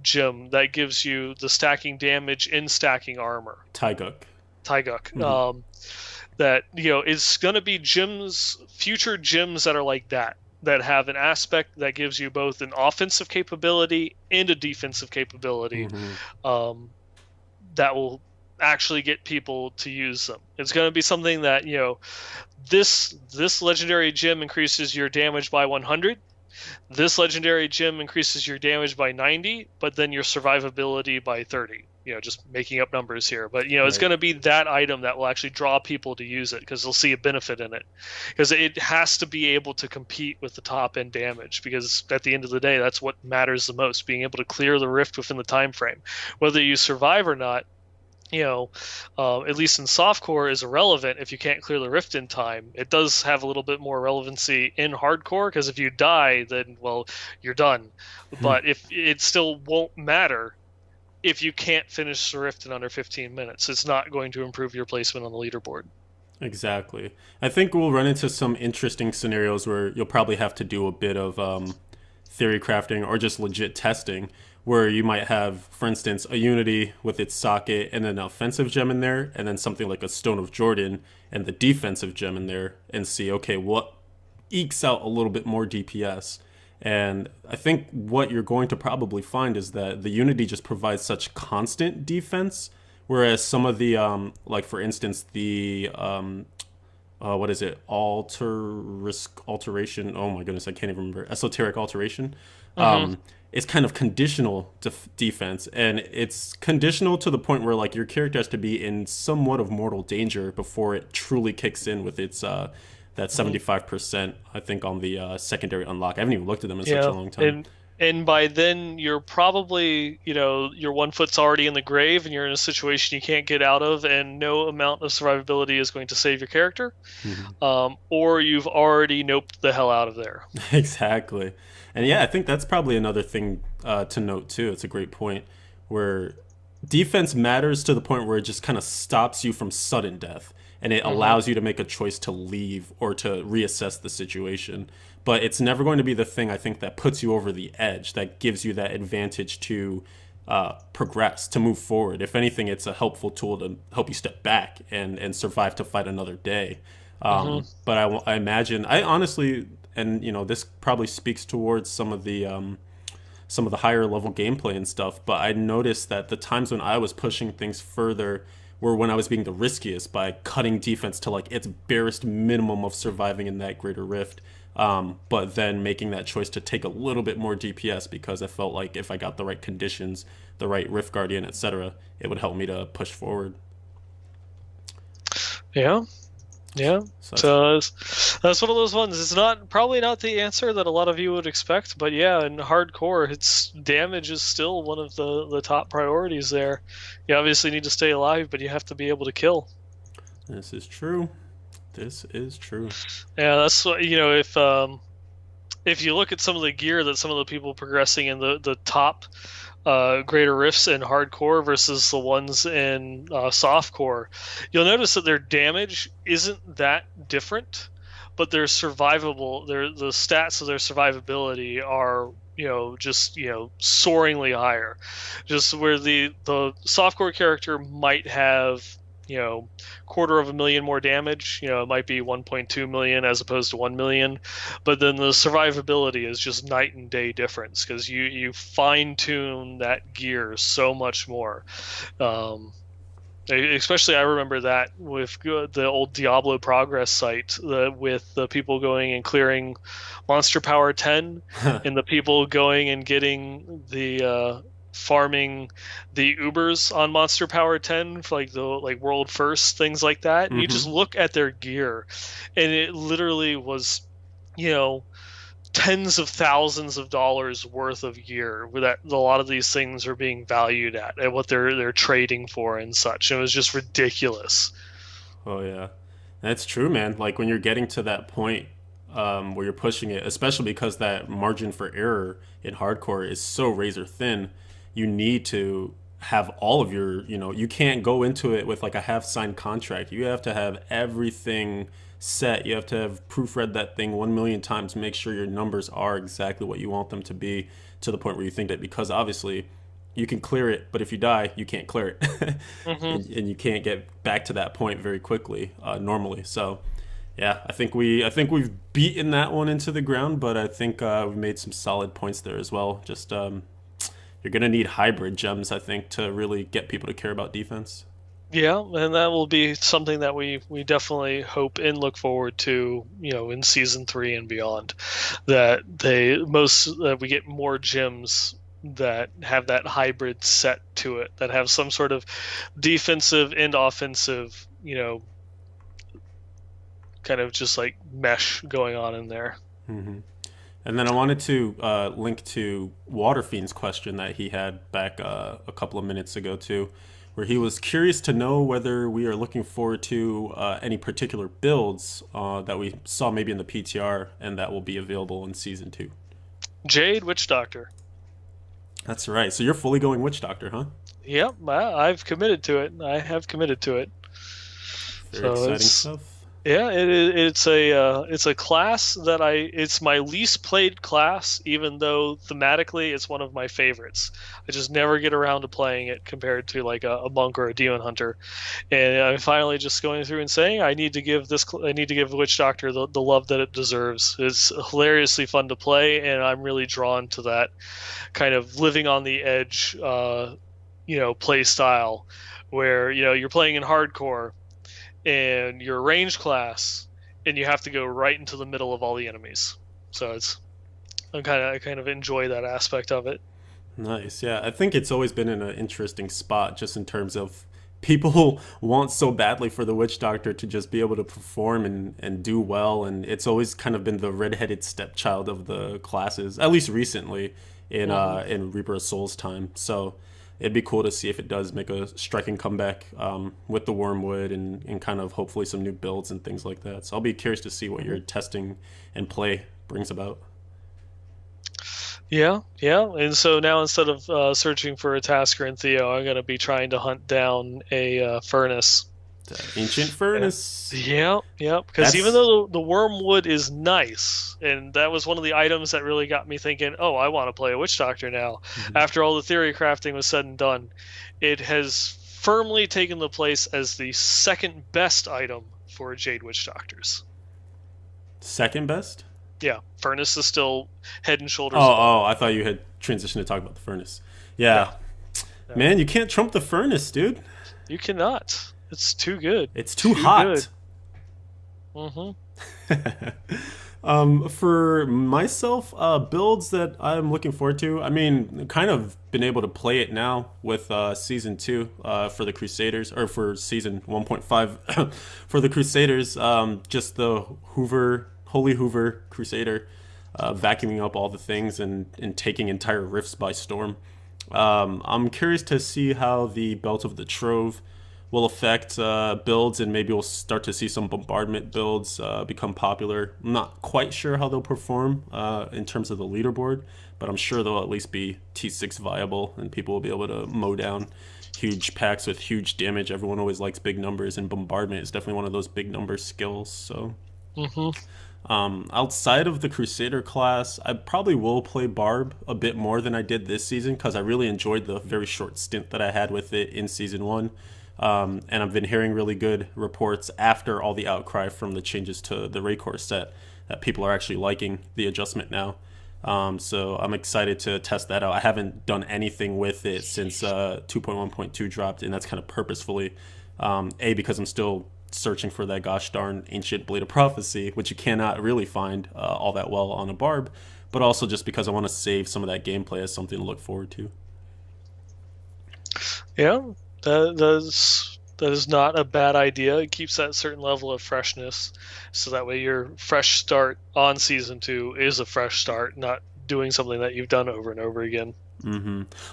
A: gem that gives you the stacking damage and stacking armor?
B: Taiguk.
A: Taiguk.
B: Mm-hmm.
A: That is going to be gyms, future gyms that are like that have an aspect that gives you both an offensive capability and a defensive capability,
B: Mm-hmm.
A: um, that will actually get people to use them. It's going to be something that this legendary gem increases your damage by 100. This legendary gem increases your damage by 90, but then your survivability by 30. Just making up numbers here. But, it's
B: Right.
A: going to be that item that will actually draw people to use it because they'll see a benefit in it. Because it has to be able to compete with the top end damage, because at the end of the day, that's what matters the most, being able to clear the rift within the time frame. Whether you survive or not, at least in softcore, is irrelevant if you can't clear the rift in time. It does have a little bit more relevancy in hardcore, because if you die, then, well, you're done. But if it still won't matter if you can't finish the rift in under 15 minutes, it's not going to improve your placement on the leaderboard.
B: Exactly. I think we'll run into some interesting scenarios where you'll probably have to do a bit of theory crafting or just legit testing, where you might have, for instance, a Unity with its socket and an offensive gem in there, and then something like a Stone of Jordan and the defensive gem in there, and see, okay, what ekes out a little bit more DPS. And I think what you're going to probably find is that the Unity just provides such constant defense, whereas some of the, like for instance, the what is it? Alteration. Oh my goodness, I can't even remember. Esoteric alteration.
A: Mm-hmm.
B: It's kind of conditional defense, and it's conditional to the point where like your character has to be in somewhat of mortal danger before it truly kicks in with its that
A: Mm-hmm.
B: 75%. I think on the secondary unlock. I haven't even looked at them in such a
A: Yeah,
B: long time.
A: and by then you're probably, your one foot's already in the grave, and you're in a situation you can't get out of, and no amount of survivability is going to save your character.
B: Mhm.
A: Or you've already noped the hell out of there.
B: Exactly. And yeah, I think that's probably another thing to note too. It's a great point where defense matters to the point where it just kind of stops you from sudden death and it
A: Mm-hmm.
B: allows you to make a choice to leave or to reassess the situation. But it's never going to be the thing I think that puts you over the edge, that gives you that advantage to progress, to move forward. If anything, it's a helpful tool to help you step back and survive to fight another day.
A: Mm-hmm.
B: But I imagine, I honestly, and this probably speaks towards some of the higher level gameplay and stuff. But I noticed that the times when I was pushing things further were when I was being the riskiest by cutting defense to like its barest minimum of surviving in that greater rift. But then making that choice to take a little bit more DPS because I felt like if I got the right conditions, the right Rift Guardian, etc., it would help me to push forward.
A: Yeah. Yeah.
B: So that's
A: So that's one of those ones. It's not probably not the answer that a lot of you would expect, but yeah, in hardcore, it's damage is still one of the top priorities there. You obviously need to stay alive, but you have to be able to kill.
B: this is true. This is true.
A: Yeah, that's what, if you look at some of the gear that some of the people progressing in the top greater rifts in hardcore versus the ones in softcore, you'll notice that their damage isn't that different, but their survivable, the stats of their survivability are just soaringly higher. Just where the softcore character might have quarter of a million more damage, it might be 1.2 million as opposed to 1 million, but then the survivability is just night and day difference because you fine tune that gear so much more. Especially, I remember that with the old Diablo Progress site, with the people going and clearing Monster Power 10, and the people going and getting the farming the Ubers on Monster Power 10 for like the world first things like that. And you just
B: Mm-hmm.
A: look at their gear, and it literally was, you know, tens of thousands of dollars worth of gear that a lot of these things are being valued at and what they're trading for and such. It was just ridiculous.
B: Oh yeah, that's true, man. Like when you're getting to that point where you're pushing it, especially because that margin for error in hardcore is so razor thin, you need to have all of your, you can't go into it with like a half signed contract. You have to have everything set. You have to have proofread that thing 1 million times, make sure your numbers are exactly what you want them to be, to the point where you think that, because obviously you can clear it, but if you die, you can't clear it,
A: Hmm.
B: and you can't get back to that point very quickly normally. So, yeah, I think we've beaten that one into the ground, but I think we've made some solid points there as well. Just you're gonna need hybrid gems, I think, to really get people to care about defense.
A: Yeah, and that will be something that we definitely hope and look forward to, in season 3 and beyond. That we get more gyms that have that hybrid set to it, that have some sort of defensive and offensive, kind of just like mesh going on in there.
B: Hmm. And then I wanted to link to Waterfiend's question that he had back a couple of minutes ago too, where he was curious to know whether we are looking forward to any particular builds that we saw maybe in the PTR and that will be available in season 2.
A: Jade Witch Doctor.
B: That's right. So you're fully going Witch Doctor, huh?
A: Yep, I've committed to it. I have committed to it.
B: Very
A: So
B: exciting
A: it's
B: stuff.
A: Yeah, it's a class that it's my least played class, even though thematically it's one of my favorites. I just never get around to playing it compared to like a monk or a demon hunter, and I'm finally just going through and saying I need to give Witch Doctor the love that it deserves. It's hilariously fun to play, and I'm really drawn to that kind of living on the edge, play style, where you're playing in hardcore and you're a range class and you have to go right into the middle of all the enemies. So I kind of enjoy that aspect of it.
B: Nice. Yeah, I think it's always been in an interesting spot just in terms of people want so badly for the Witch Doctor to just be able to perform and do well, and it's always kind of been the redheaded stepchild of the classes, at least recently
A: Hmm.
B: in Reaper of Souls time. So it'd be cool to see if it does make a striking comeback with the Wormwood and kind of hopefully some new builds and things like that. So I'll be curious to see what
A: Hmm.
B: your testing and play brings about.
A: Yeah, yeah. And so now instead of searching for a Tasker and Theo, I'm going to be trying to hunt down a furnace.
B: The Ancient
A: Yeah.
B: Furnace.
A: Yeah, yeah. Because even
B: That's
A: though the wormwood is nice, and that was one of the items that really got me thinking, oh, I want to play a witch doctor now.
B: mhm.
A: After all the theory crafting was said and done, it has firmly taken the place as the second best item for Jade Witch Doctors.
B: Second best.
A: Yeah, furnace is still head and
B: Oh,
A: shoulders above
B: oh,
A: it.
B: I thought you had transitioned to talk about the furnace.
A: No,
B: Yeah,
A: no,
B: man, you can't trump the furnace, dude.
A: you cannot. It's too good.
B: It's too
A: Too good.
B: hot.
A: Hmm.
B: For myself, builds that I'm looking forward to. I mean, kind of been able to play it now with season 2 for the Crusaders, or for season 1.5 for the Crusaders. Just the Holy Hoover Crusader, vacuuming up all the things and taking entire rifts by storm. I'm curious to see how the Belt of the Trove will affect builds, and maybe we'll start to see some bombardment builds become popular. I'm not quite sure how they'll perform in terms of the leaderboard, but I'm sure they'll at least be T6 viable, and people will be able to mow down huge packs with huge damage. Everyone always likes big numbers, and bombardment is definitely one of those big number skills. So
A: Hmm.
B: Outside of the Crusader class, I probably will play Barb a bit more than I did this season because I really enjoyed the very short stint that I had with it in season one. And I've been hearing really good reports after all the outcry from the changes to the Raycore set that people are actually liking the adjustment now. So I'm excited to test that out. I haven't done anything with it since 2.1.2 dropped, and that's kind of purposefully. Because I'm still searching for that gosh darn ancient Blade of Prophecy, which you cannot really find all that well on a Barb, but also just because I want to save some of that gameplay as something to look forward to.
A: Yeah, that is not a bad idea. It keeps that certain level of freshness, so that way your fresh start on season 2 is a fresh start, not doing something that you've done over and over again.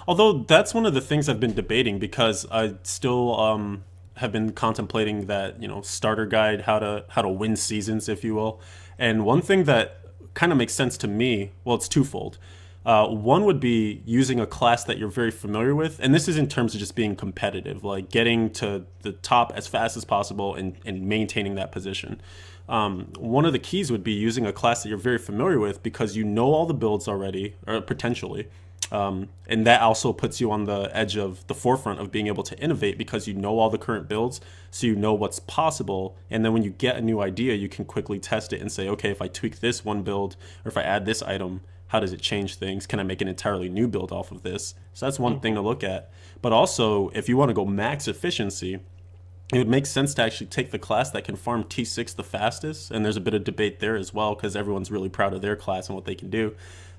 B: Although that's one of the things I've been debating because I still have been contemplating that starter guide how to win seasons, if you will. And one thing that kind of makes sense to me, well, it's twofold. One would be using a class that you're very familiar with, and this is in terms of just being competitive, like getting to the top as fast as possible and maintaining that position. One of the keys would be using a class that you're very familiar with because you know all the builds already, or potentially. And that also puts you on the edge of the forefront of being able to innovate because you know all the current builds, so you know what's possible. And then when you get a new idea, you can quickly test it and say, okay, if I tweak this one build or if I add this item, how does it change things? Can I make an entirely new build off of this? So that's one thing to look at. But also, if you want to go max efficiency, it would make sense to actually take the class that can farm T6 the fastest. And there's a bit of debate there as well because everyone's really proud of their class and what they can do.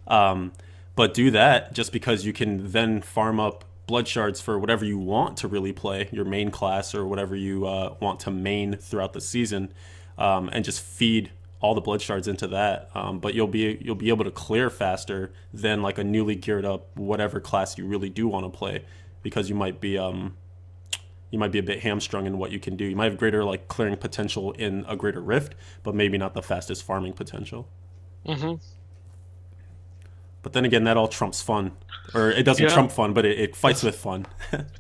B: But do that just because you can then farm up blood shards for whatever you want to really play, your main class or whatever you want to main throughout the season, and just feed all the blood shards into that. But you'll be able to clear faster than like a newly geared up whatever class you really do want to play, because you might be a bit hamstrung in what you can do. You might have greater like clearing potential in a greater rift, but maybe not the fastest farming potential.
A: Mm-hmm.
B: But then again, that all trumps fun. Or it doesn't
A: Yeah,
B: trump fun, but it fights with fun.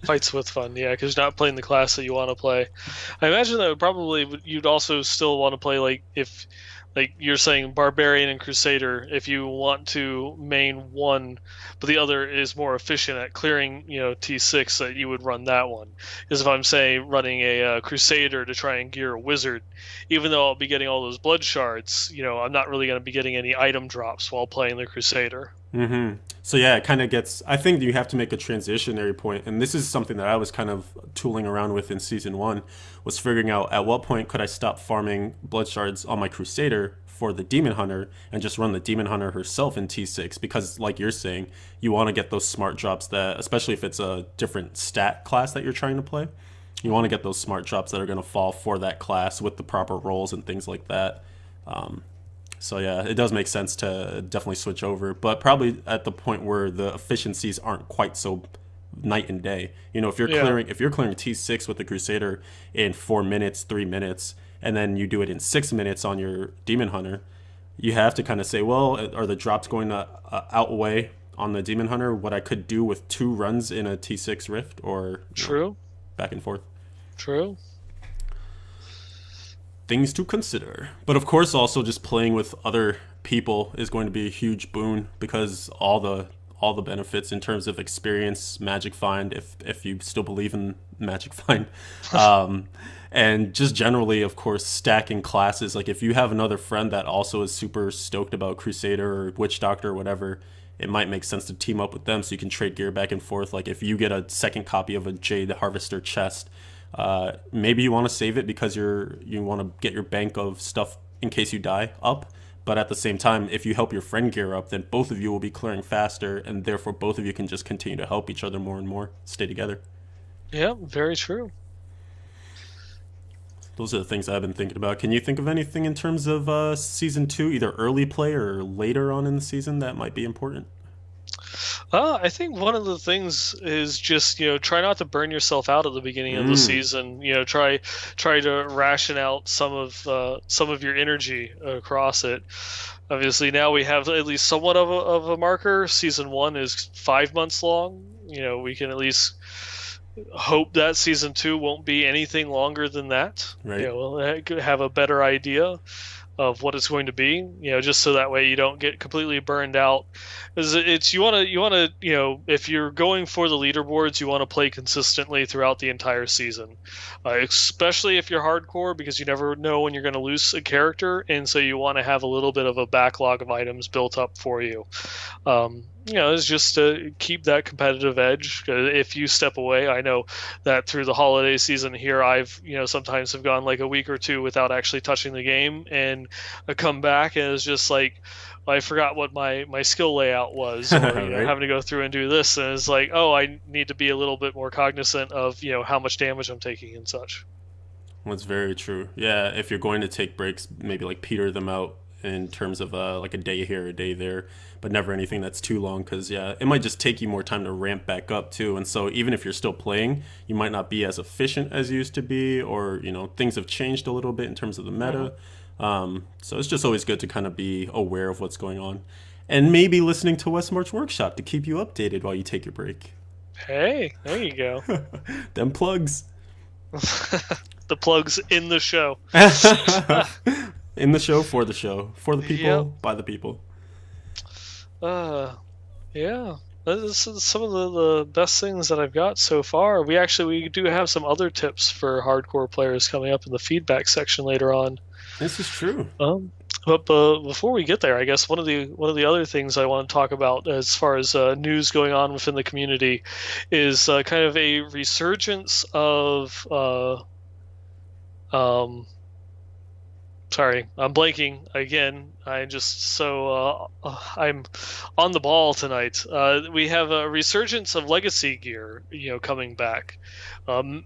A: fights with fun. Yeah, because you're not playing the class that you want to play. I imagine that probably you'd also still want to play like if like you're saying barbarian and crusader if you want to main one but the other is more efficient at clearing t6 that you would run that one. Because if I'm saying running a crusader to try and gear a wizard, even though I'll be getting all those blood shards, I'm not really going to be getting any item drops while playing the crusader.
B: So yeah, it kind of gets. I think you have to make a transitionary point, and this is something that I was kind of tooling around with in season one, was figuring out at what point could I stop farming blood shards on my Crusader for the Demon Hunter and just run the Demon Hunter herself in T6, because like you're saying, you want to get those smart drops that, especially if it's a different stat class that you're trying to play, you want to get those smart drops that are going to fall for that class with the proper rolls and things like that. So yeah, it does make sense to definitely switch over, but probably at the point where the efficiencies aren't quite so night and day. If you're
A: Yeah.
B: clearing T6 with the Crusader in 4 minutes, 3 minutes, and then you do it in 6 minutes on your Demon Hunter, you have to kind of say, well, are the drops going to outweigh on the Demon Hunter what I could do with 2 runs in a T6 Rift, or
A: True.
B: back and forth.
A: True.
B: Things to consider. But of course, also just playing with other people is going to be a huge boon, because all the benefits in terms of experience, Magic Find, if you still believe in Magic Find, and just generally, of course, stacking classes. Like if you have another friend that also is super stoked about Crusader or Witch Doctor or whatever, it might make sense to team up with them so you can trade gear back and forth. Like if you get a second copy of a Jade Harvester chest, maybe you want to save it because you want to get your bank of stuff in case you die up. But at the same time, if you help your friend gear up, then both of you will be clearing faster, and therefore both of you can just continue to help each other more and more, stay together.
A: Yeah, very true.
B: Those are the things I've been thinking about. Can you think of anything in terms of season two, either early play or later on in the season, that might be important?
A: I think one of the things is just try not to burn yourself out at the beginning of the season. Try to ration out some of your energy across it. Obviously, now we have at least somewhat of a marker. Season 1 is 5 months long. We can at least hope that season 2 won't be anything longer than that.
B: Right.
A: We'll have a better idea. of what it's going to be, just so that way you don't get completely burned out. Is it's you want to if you're going for the leaderboards, you want to play consistently throughout the entire season, especially if you're hardcore, because you never know when you're going to lose a character, and so you want to have a little bit of a backlog of items built up for you. It's just to keep that competitive edge. If you step away, I know that through the holiday season here, I've sometimes have gone like a week or two without actually touching the game, and I come back and it's just like I forgot what my skill layout was, or
B: Right?
A: having to go through and do this, and it's like, oh, I need to be a little bit more cognizant of how much damage I'm taking and such.
B: That's very true. Yeah, if you're going to take breaks, maybe like peter them out in terms of like a day here, a day there, but never anything that's too long because yeah, it might just take you more time to ramp back up too. And so even if you're still playing, you might not be as efficient as you used to be, or things have changed a little bit in terms of the
A: Hmm.
B: meta. So it's just always good to kind of be aware of what's going on, and maybe listening to Westmarch Workshop to keep you updated while you take your break.
A: Hey, there you go.
B: Them plugs.
A: The plugs in the show.
B: In the show, for the
A: Yep.
B: people, by the people.
A: Uh, yeah. This is some of the best things that I've got so far. We do have some other tips for hardcore players coming up in the feedback section later on.
B: This is true.
A: Um, but before we get there, I guess one of the other things I want to talk about as far as news going on within the community is kind of a resurgence of um, sorry, I'm blanking again. I'm on the ball tonight. We have a resurgence of legacy gear, coming back. Um,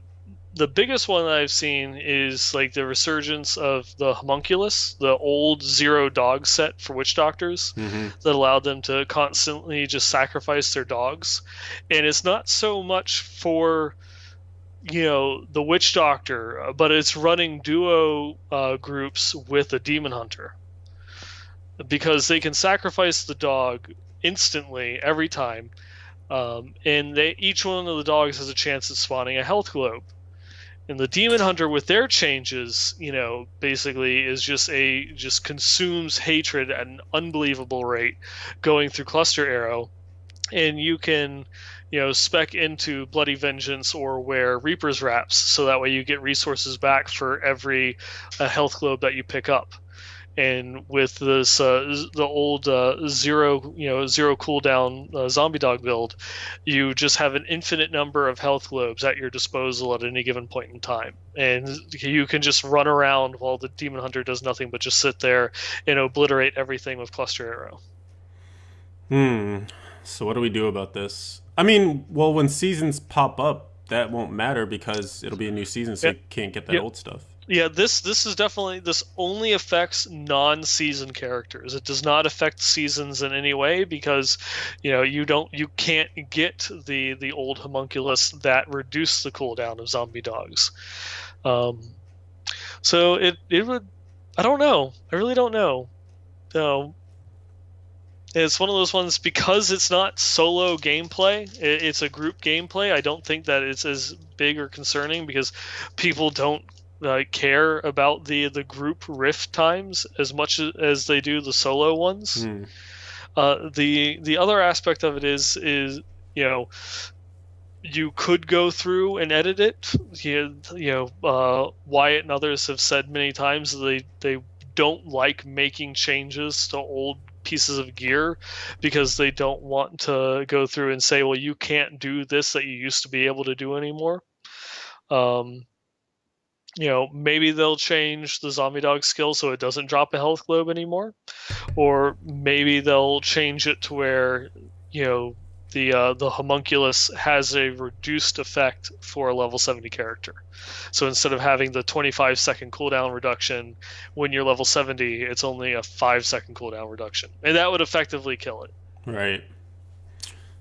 A: the biggest one that I've seen is like the resurgence of the homunculus, the old zero dog set for witch doctors
B: Mm-hmm.
A: that allowed them to constantly just sacrifice their dogs. And it's not so much for the witch doctor, but it's running duo groups with a demon hunter because they can sacrifice the dog instantly every time, and each one of the dogs has a chance at spawning a health globe. And the demon hunter with their changes, basically is just consumes hatred at an unbelievable rate, going through cluster arrow, and you can spec into bloody vengeance or wear reaper's wraps, so that way you get resources back for every health globe that you pick up. And with this the old zero cooldown zombie dog build, you just have an infinite number of health globes at your disposal at any given point in time, and you can just run around while the demon hunter does nothing but just sit there and obliterate everything with cluster arrow.
B: Hmm. So what do we do about this? I mean, well, when seasons pop up, that won't matter because it'll be a new season, so
A: Yeah,
B: you can't get that
A: yeah,
B: old stuff.
A: yeah. This is definitely, this only affects non-season characters. It does not affect seasons in any way because you can't get the old homunculus that reduce the cooldown of zombie dogs. Um, so it would, I don't know. I really don't know. Um, it's one of those ones, because it's not solo gameplay. It's a group gameplay. I don't think that it's as big or concerning because people don't care about the group rift times as much as they do the solo ones.
B: Hmm.
A: The other aspect of it is you know you could go through and edit it. Wyatt and others have said many times they don't like making changes to old pieces of gear because they don't want to go through and say, well, you can't do this that you used to be able to do anymore. Um, maybe they'll change the zombie dog skill so it doesn't drop a health globe anymore, or maybe they'll change it to where the homunculus has a reduced effect for a level 70 character. So instead of having the 25-second cooldown reduction when you're level 70, it's only a 5-second cooldown reduction, and that would effectively kill it.
B: Right.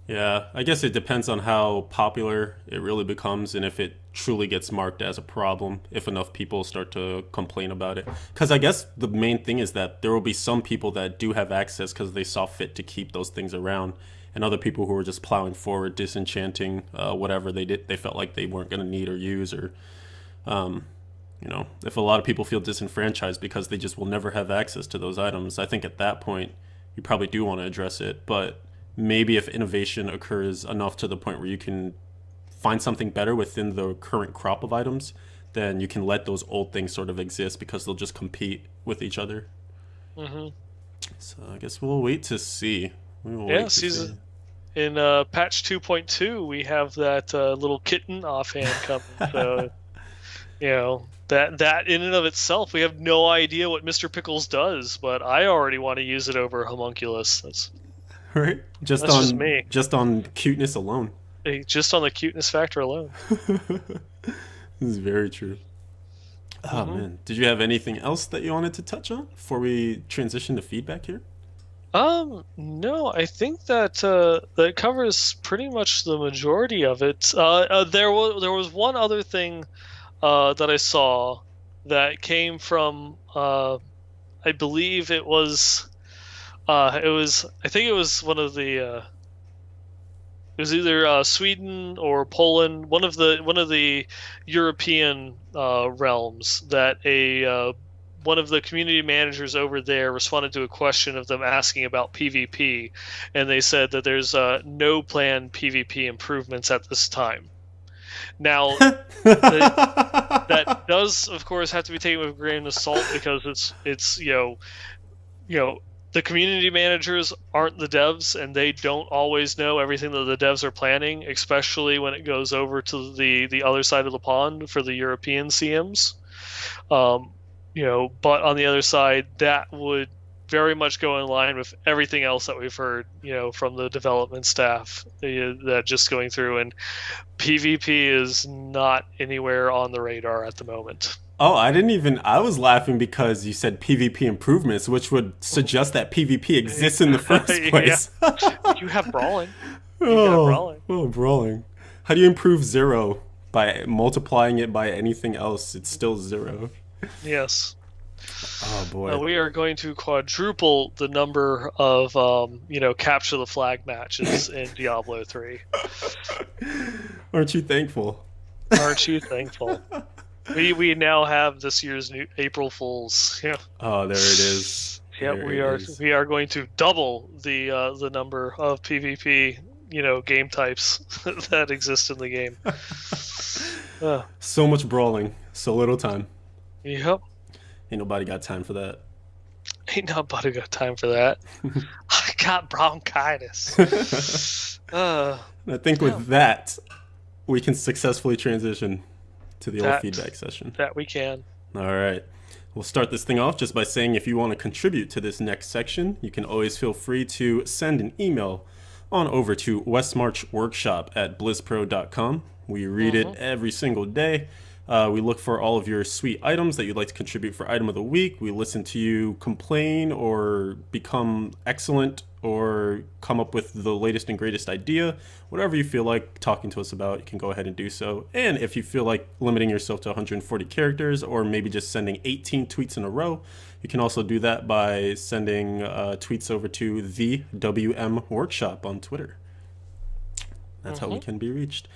B: Yeah, I guess it depends on how popular it really becomes and if it truly gets marked as a problem, if enough people start to complain about it. Because I guess the main thing is that there will be some people that do have access because they saw fit to keep those things around, and other people who are just plowing forward, disenchanting whatever they felt like they weren't going to need or use, or If a lot of people feel disenfranchised because they just will never have access to those items, I think at that point you probably do want to address it. But maybe if innovation occurs enough to the point where you can find something better within the current crop of items, then you can let those old things sort of exist because they'll just compete with each other.
A: Hmm.
B: So I guess we'll wait to see. We will
A: Yeah,
B: wait to see.
A: season in patch 2.2, we have that little kitten offhand coming. So that in and of itself, we have no idea what Mr. Pickles does, but I already want to use it over Homunculus.
B: Right?
A: That's just me.
B: Just on cuteness alone.
A: Just on the cuteness factor alone.
B: This is very true. Oh
A: Hmm.
B: man, did you have anything else that you wanted to touch on before we transition to feedback here?
A: No, I think that that covers pretty much the majority of it. There was one other thing that I saw that came from I believe I think it was one of the it was either Sweden or Poland, one of the European realms, that a one of the community managers over there responded to a question of them asking about PvP, and they said that there's no planned PvP improvements at this time. Now, the, that does, of course, have to be taken with a grain of salt because it's you know the community managers aren't the devs, and they don't always know everything that the devs are planning, especially when it goes over to the other side of the pond for the European CMs. Um, but on the other side, that would very much go in line with everything else that we've heard, from the development staff, that just going through, and PvP is not anywhere on the radar at the moment.
B: Oh, I didn't even. I was laughing because you said PvP improvements, which would suggest that PvP exists in the first
A: Yeah,
B: place.
A: you have brawling. You got
B: Oh,
A: brawling.
B: oh, brawling. How do you improve zero? By multiplying it by anything else, it's still zero.
A: Yes.
B: Oh boy.
A: We are going to quadruple the number of, capture the flag matches in Diablo 3.
B: Aren't you thankful?
A: Aren't you thankful? We now have this year's new April Fools. Yeah.
B: Oh, there it is.
A: Yeah,
B: There
A: we
B: it
A: are
B: is.
A: we are going to double the number of PvP, game types that exist in the game. Uh,
B: So much brawling, so little time.
A: yep.
B: Ain't nobody got time for that.
A: Ain't nobody got time for that. I got bronchitis.
B: I think
A: Yeah,
B: with that, we can successfully transition to the old
A: that
B: feedback session.
A: that we can.
B: All right. We'll start this thing off just by saying if you want to contribute to this next section, you can always feel free to send an email on over to westmarchworkshop@blizzpro.com. We read it
A: Hmm.
B: every single day. We look for all of your sweet items that you'd like to contribute for item of the week. We listen to you complain or become excellent or come up with the latest and greatest idea. Whatever you feel like talking to us about, you can go ahead and do so. And if you feel like limiting yourself to 140 characters or maybe just sending 18 tweets in a row, you can also do that by sending tweets over to the WM Workshop on Twitter. That's how we
A: Hmm.
B: can be reached.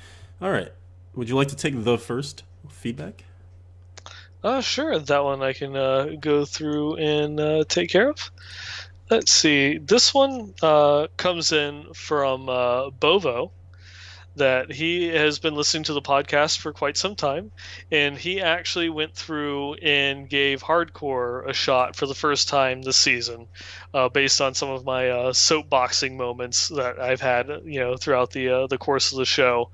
B: All right. Would you like to take the first feedback?
A: Sure. That one I can go through and take care of. Let's see. This one comes in from Bovo, that he has been listening to the podcast for quite some time, and he actually went through and gave hardcore a shot for the first time this season, based on some of my soapboxing moments that I've had, throughout the course of the show,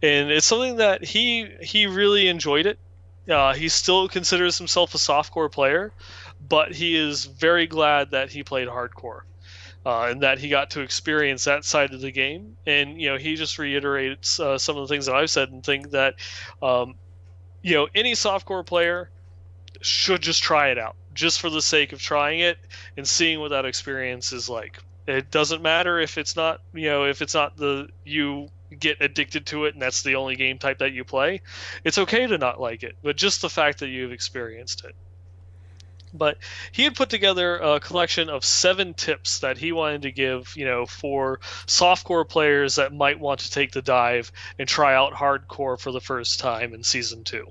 A: and it's something that he really enjoyed it. He still considers himself a softcore player, but he is very glad that he played hardcore, and that he got to experience that side of the game. And he just reiterates some of the things that I've said, and think that um, any softcore player should just try it out, just for the sake of trying it and seeing what that experience is like. It doesn't matter if it's not the you get addicted to it and that's the only game type that you play. It's okay to not like it, but just the fact that you've experienced it. But he had put together a collection of 7 tips that he wanted to give, for softcore players that might want to take the dive and try out hardcore for the first time in season 2.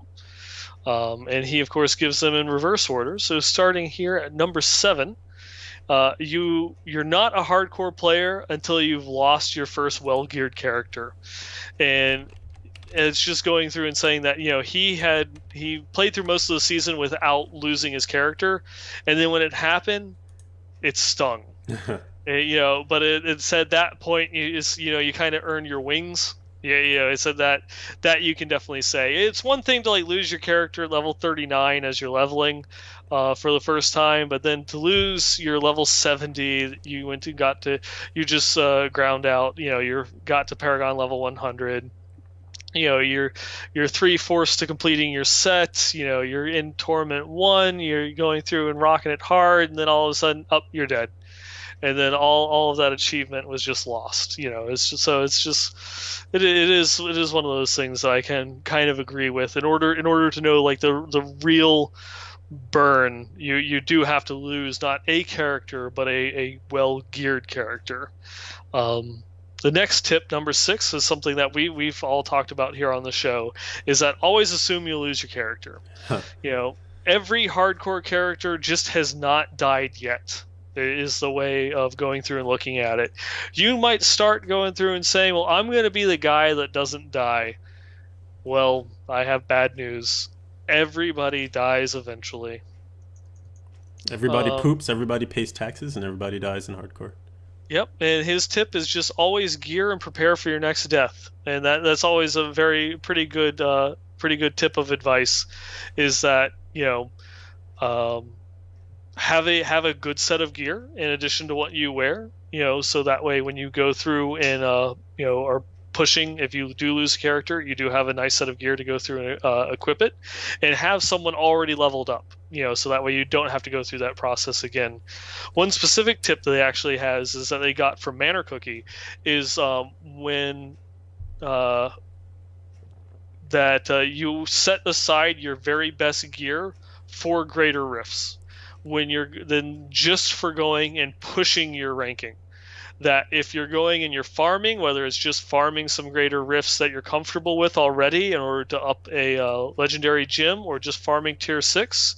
A: And he of course gives them in reverse order. So starting here at number 7, you're not a hardcore player until you've lost your first well-geared character, and it's just going through and saying that he played through most of the season without losing his character, and then when it happened, it stung. But it said that point you kind of earn your wings. Yeah, it said that you can definitely say it's one thing to like lose your character at level 39 as you're leveling for the first time, but then to lose your level 70, you just ground out. You got to Paragon level 100. You're 3/4 to completing your set. You're in Torment 1. You're going through and rocking it hard, and then all of a sudden, up, you're dead, and then all of that achievement was just lost. It is one of those things that I can kind of agree with. In order to know like the real burn, you do have to lose not a character but a well geared character. Um, the next tip, number 6, is something that we've all talked about here on the show, is that always assume you'll lose your character.
B: Huh.
A: Every hardcore character just has not died yet. Is the way of going through and looking at it. You might start going through and saying, well, I'm going to be the guy that doesn't die. Well, I have bad news. Everybody dies eventually.
B: Everybody
A: Um,
B: poops, everybody pays taxes, and everybody dies in hardcore.
A: Yep, and his tip is just always gear and prepare for your next death, and that's always a pretty good tip of advice, is that um, have a good set of gear in addition to what you wear, so that way when you go through and are pushing, if you do lose a character, you do have a nice set of gear to go through and equip it, and have someone already leveled up, so that way you don't have to go through that process again. One specific tip that they actually has is that they got from Manor Cookie is when uh, that you set aside your very best gear for greater rifts when you're then just for going and pushing your ranking. That if you're going and you're farming, whether it's just farming some greater rifts that you're comfortable with already in order to up a legendary gem, or just farming tier 6,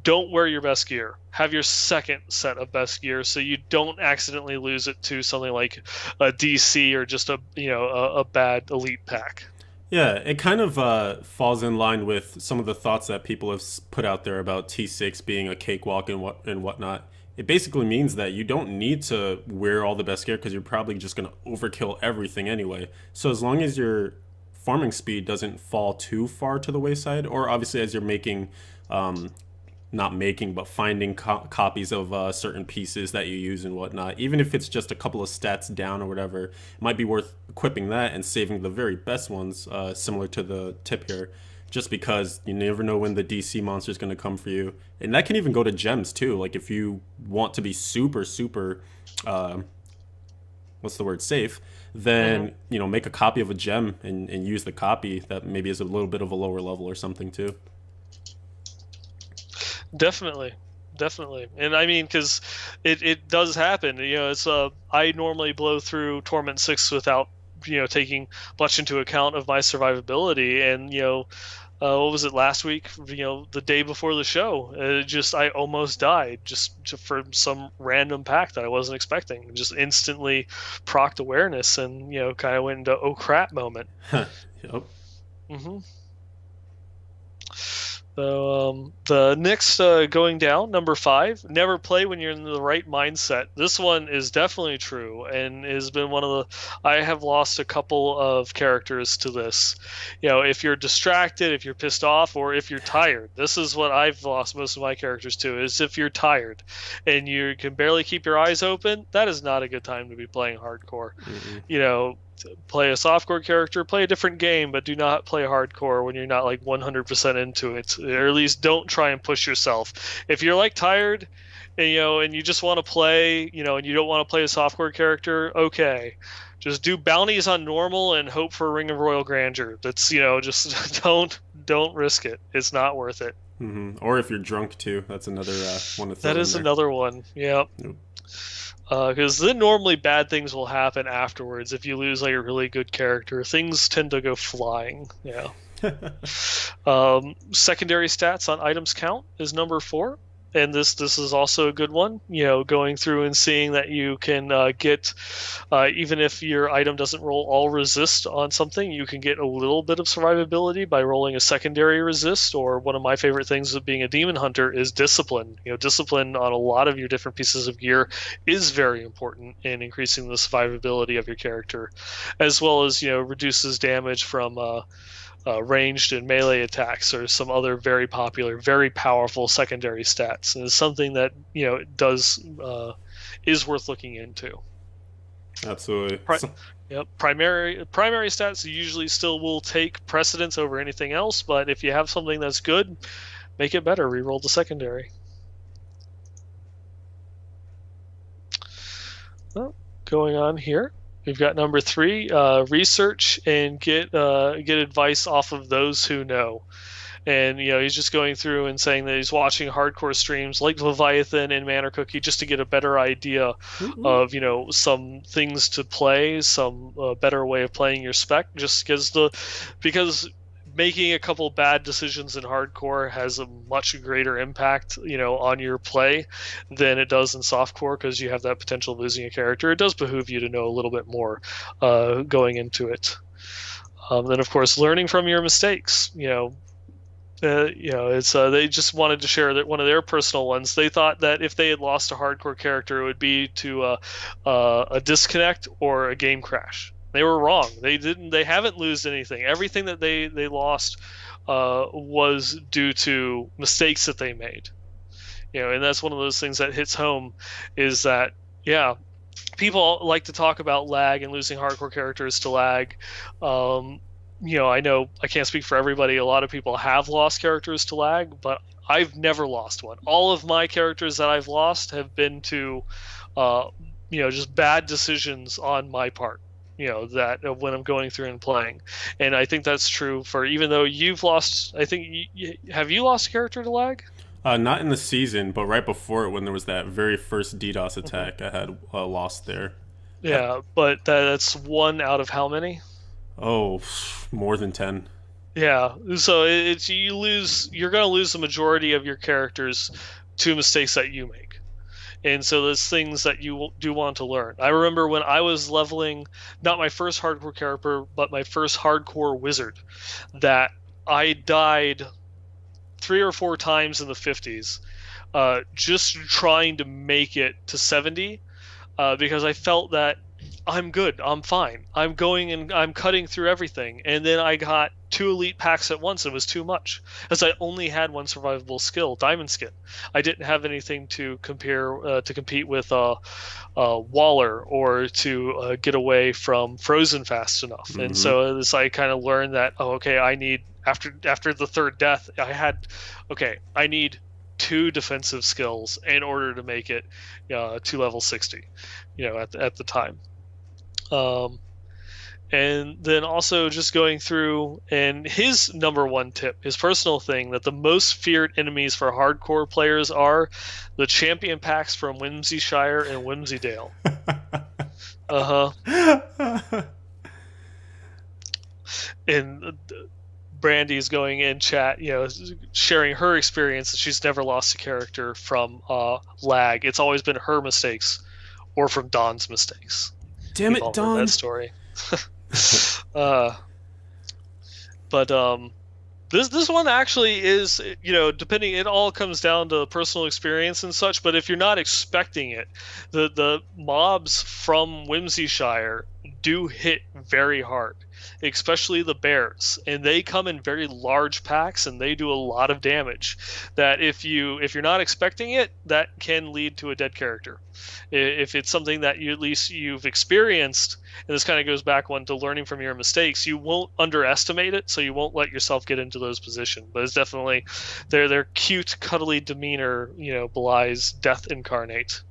A: don't wear your best gear. Have your second set of best gear so you don't accidentally lose it to something like a DC or just a bad elite pack.
B: Yeah, it kind of falls in line with some of the thoughts that people have put out there about T6 being a cakewalk and whatnot. It basically means that you don't need to wear all the best gear because you're probably just going to overkill everything anyway. So as long as your farming speed doesn't fall too far to the wayside, or obviously as you're making um, not making, but finding copies of certain pieces that you use and whatnot. Even if it's just a couple of stats down or whatever, it might be worth equipping that and saving the very best ones, similar to the tip here, just because you never know when the DC monster is going to come for you. And that can even go to gems too. Like if you want to be super, super, what's the word, safe,
A: Mm-hmm.
B: then, make a copy of a gem and use the copy that maybe is a little bit of a lower level or something too.
A: Definitely, definitely, and I mean, because it does happen. It's I normally blow through Torment 6 without taking much into account of my survivability, and what was it last week? The day before the show, I almost died just from some random pack that I wasn't expecting. Just instantly procced awareness, and kind of went into oh crap moment.
B: Yep.
A: hmm So the next going down, number 5, never play when you're in the right mindset. This one is definitely true and has been one of the. I have lost a couple of characters to this. If you're distracted, if you're pissed off, or if you're tired. This is what I've lost most of my characters to, is if you're tired and you can barely keep your eyes open, that is not a good time to be playing hardcore.
B: Mm-mm.
A: You know, play a softcore character, play a different game, but do not play hardcore when you're not like 100% into it, or at least don't try and push yourself. If you're like tired and and you just want to play, and you don't want to play a softcore character, okay, just do bounties on normal and hope for a Ring of Royal Grandeur. That's just don't risk it. It's not worth it.
B: Or if you're drunk too, that's another one to throw
A: That
B: in
A: is
B: there.
A: another one. Yep.
B: Nope.
A: Because then normally bad things will happen afterwards if you lose like a really good character. Things tend to go flying. Yeah. Secondary stats on items count is number 4, and this is also a good one. Going through and seeing that you can get even if your item doesn't roll all resist on something, you can get a little bit of survivability by rolling a secondary resist. Or one of my favorite things of being a demon hunter is discipline. Discipline on a lot of your different pieces of gear is very important in increasing the survivability of your character, as well as reduces damage from ranged and melee attacks or some other very popular, very powerful secondary stats. And it's something that does is worth looking into.
B: Absolutely.
A: Pri- yep, primary stats usually still will take precedence over anything else, but if you have something that's good, make it better. Reroll the secondary. Well, going on here. We've got number 3, research and get advice off of those who know. And he's just going through and saying that he's watching hardcore streams like Leviathan and Manor Cookie just to get a better idea of some things to play, some better way of playing your spec. Just because making a couple bad decisions in hardcore has a much greater impact on your play than it does in softcore, because you have that potential of losing a character. It does behoove you to know a little bit more going into it. Then of course learning from your mistakes. It's they just wanted to share that one of their personal ones. They thought that if they had lost a hardcore character, it would be to a disconnect or a game crash. They were wrong. They didn't. They haven't lost anything. Everything that they lost was due to mistakes that they made. And that's one of those things that hits home, is that people like to talk about lag and losing hardcore characters to lag. I know I can't speak for everybody. A lot of people have lost characters to lag, but I've never lost one. All of my characters that I've lost have been to, just bad decisions on my part. That when I'm going through and playing, and I think that's true for, even though you've lost. I think have you lost a character to lag?
B: Not in the season, but right before it, when there was that very first DDoS
A: Mm-hmm.
B: attack, I had lost there.
A: Yeah, but that's one out of how many?
B: Oh, more than 10.
A: Yeah, so it's you're going to lose the majority of your characters to mistakes that you make. And so there's things that you do want to learn. I remember when I was leveling, not my first hardcore character, but my first hardcore wizard, that I died 3 or 4 times in the 50s, just trying to make it to 70, because I felt that I'm good, I'm fine, I'm going and I'm cutting through everything, and then I got 2 elite packs at once. It was too much, as I only had one survivable skill, Diamond Skin. I didn't have anything to compete with Waller, or to get away from Frozen fast enough. And
B: Mm-hmm.
A: so this, I kind of learned that, okay, I need, after the third death, I need 2 defensive skills in order to make it to level 60, at the time. Um, and then also just going through, and his number 1 tip, his personal thing, that the most feared enemies for hardcore players are the champion packs from Whimsyshire and Whimsydale. And Brandy's going in chat, sharing her experience that she's never lost a character from lag. It's always been her mistakes or from Dawn's mistakes.
B: Damn
A: We've
B: it,
A: all heard
B: Don!
A: that story. uh, but this one actually is, depending, it all comes down to personal experience and such. But if you're not expecting it, the mobs from Whimsyshire do hit very hard, especially the bears, and they come in very large packs and they do a lot of damage. That if you're not expecting it, that can lead to a dead character. If it's something that at least you've experienced, and this kind of goes back one to learning from your mistakes, you won't underestimate it, so you won't let yourself get into those positions. But it's definitely their cute, cuddly demeanor, belies death incarnate.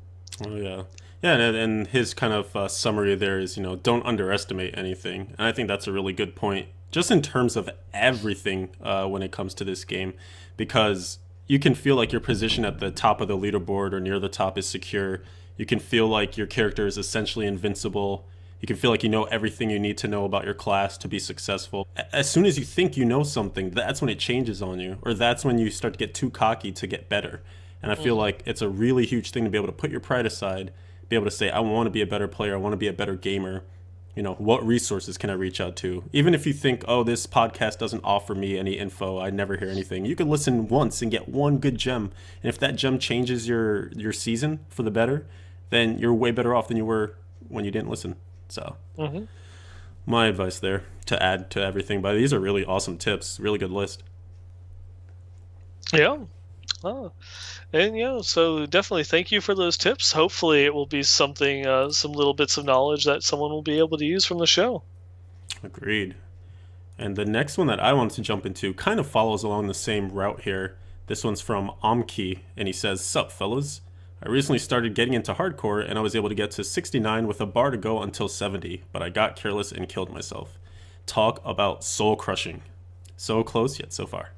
B: Oh yeah, yeah, and his kind of summary there is, don't underestimate anything, and I think that's a really good point, just in terms of everything when it comes to this game, because you can feel like your position at the top of the leaderboard or near the top is secure. You can feel like your character is essentially invincible, You can feel like you know everything you need to know about your class to be successful. As soon as you think you know something, that's when it changes on you, or that's when you start to get too cocky to get better. And I feel
A: Hmm.
B: like it's a really huge thing to be able to put your pride aside, be able to say, I want to be a better player, I want to be a better gamer. What resources can I reach out to? Even if you think, oh, this podcast doesn't offer me any info, I never hear anything. You can listen once and get one good gem. And if that gem changes your season for the better, then you're way better off than you were when you didn't listen. So,
A: Hmm.
B: my advice there to add to everything. But these are really awesome tips. Really good list.
A: Yeah. Oh. And yeah, so definitely thank you for those tips. Hopefully, it will be something, some little bits of knowledge that someone will be able to use from the show.
B: Agreed. And the next one that I wanted to jump into kind of follows along the same route here. This one's from Amki, and he says, "Sup, fellas? I recently started getting into hardcore, and I was able to get to 69 with a bar to go until 70, but I got careless and killed myself. Talk about soul crushing. So close, yet so far.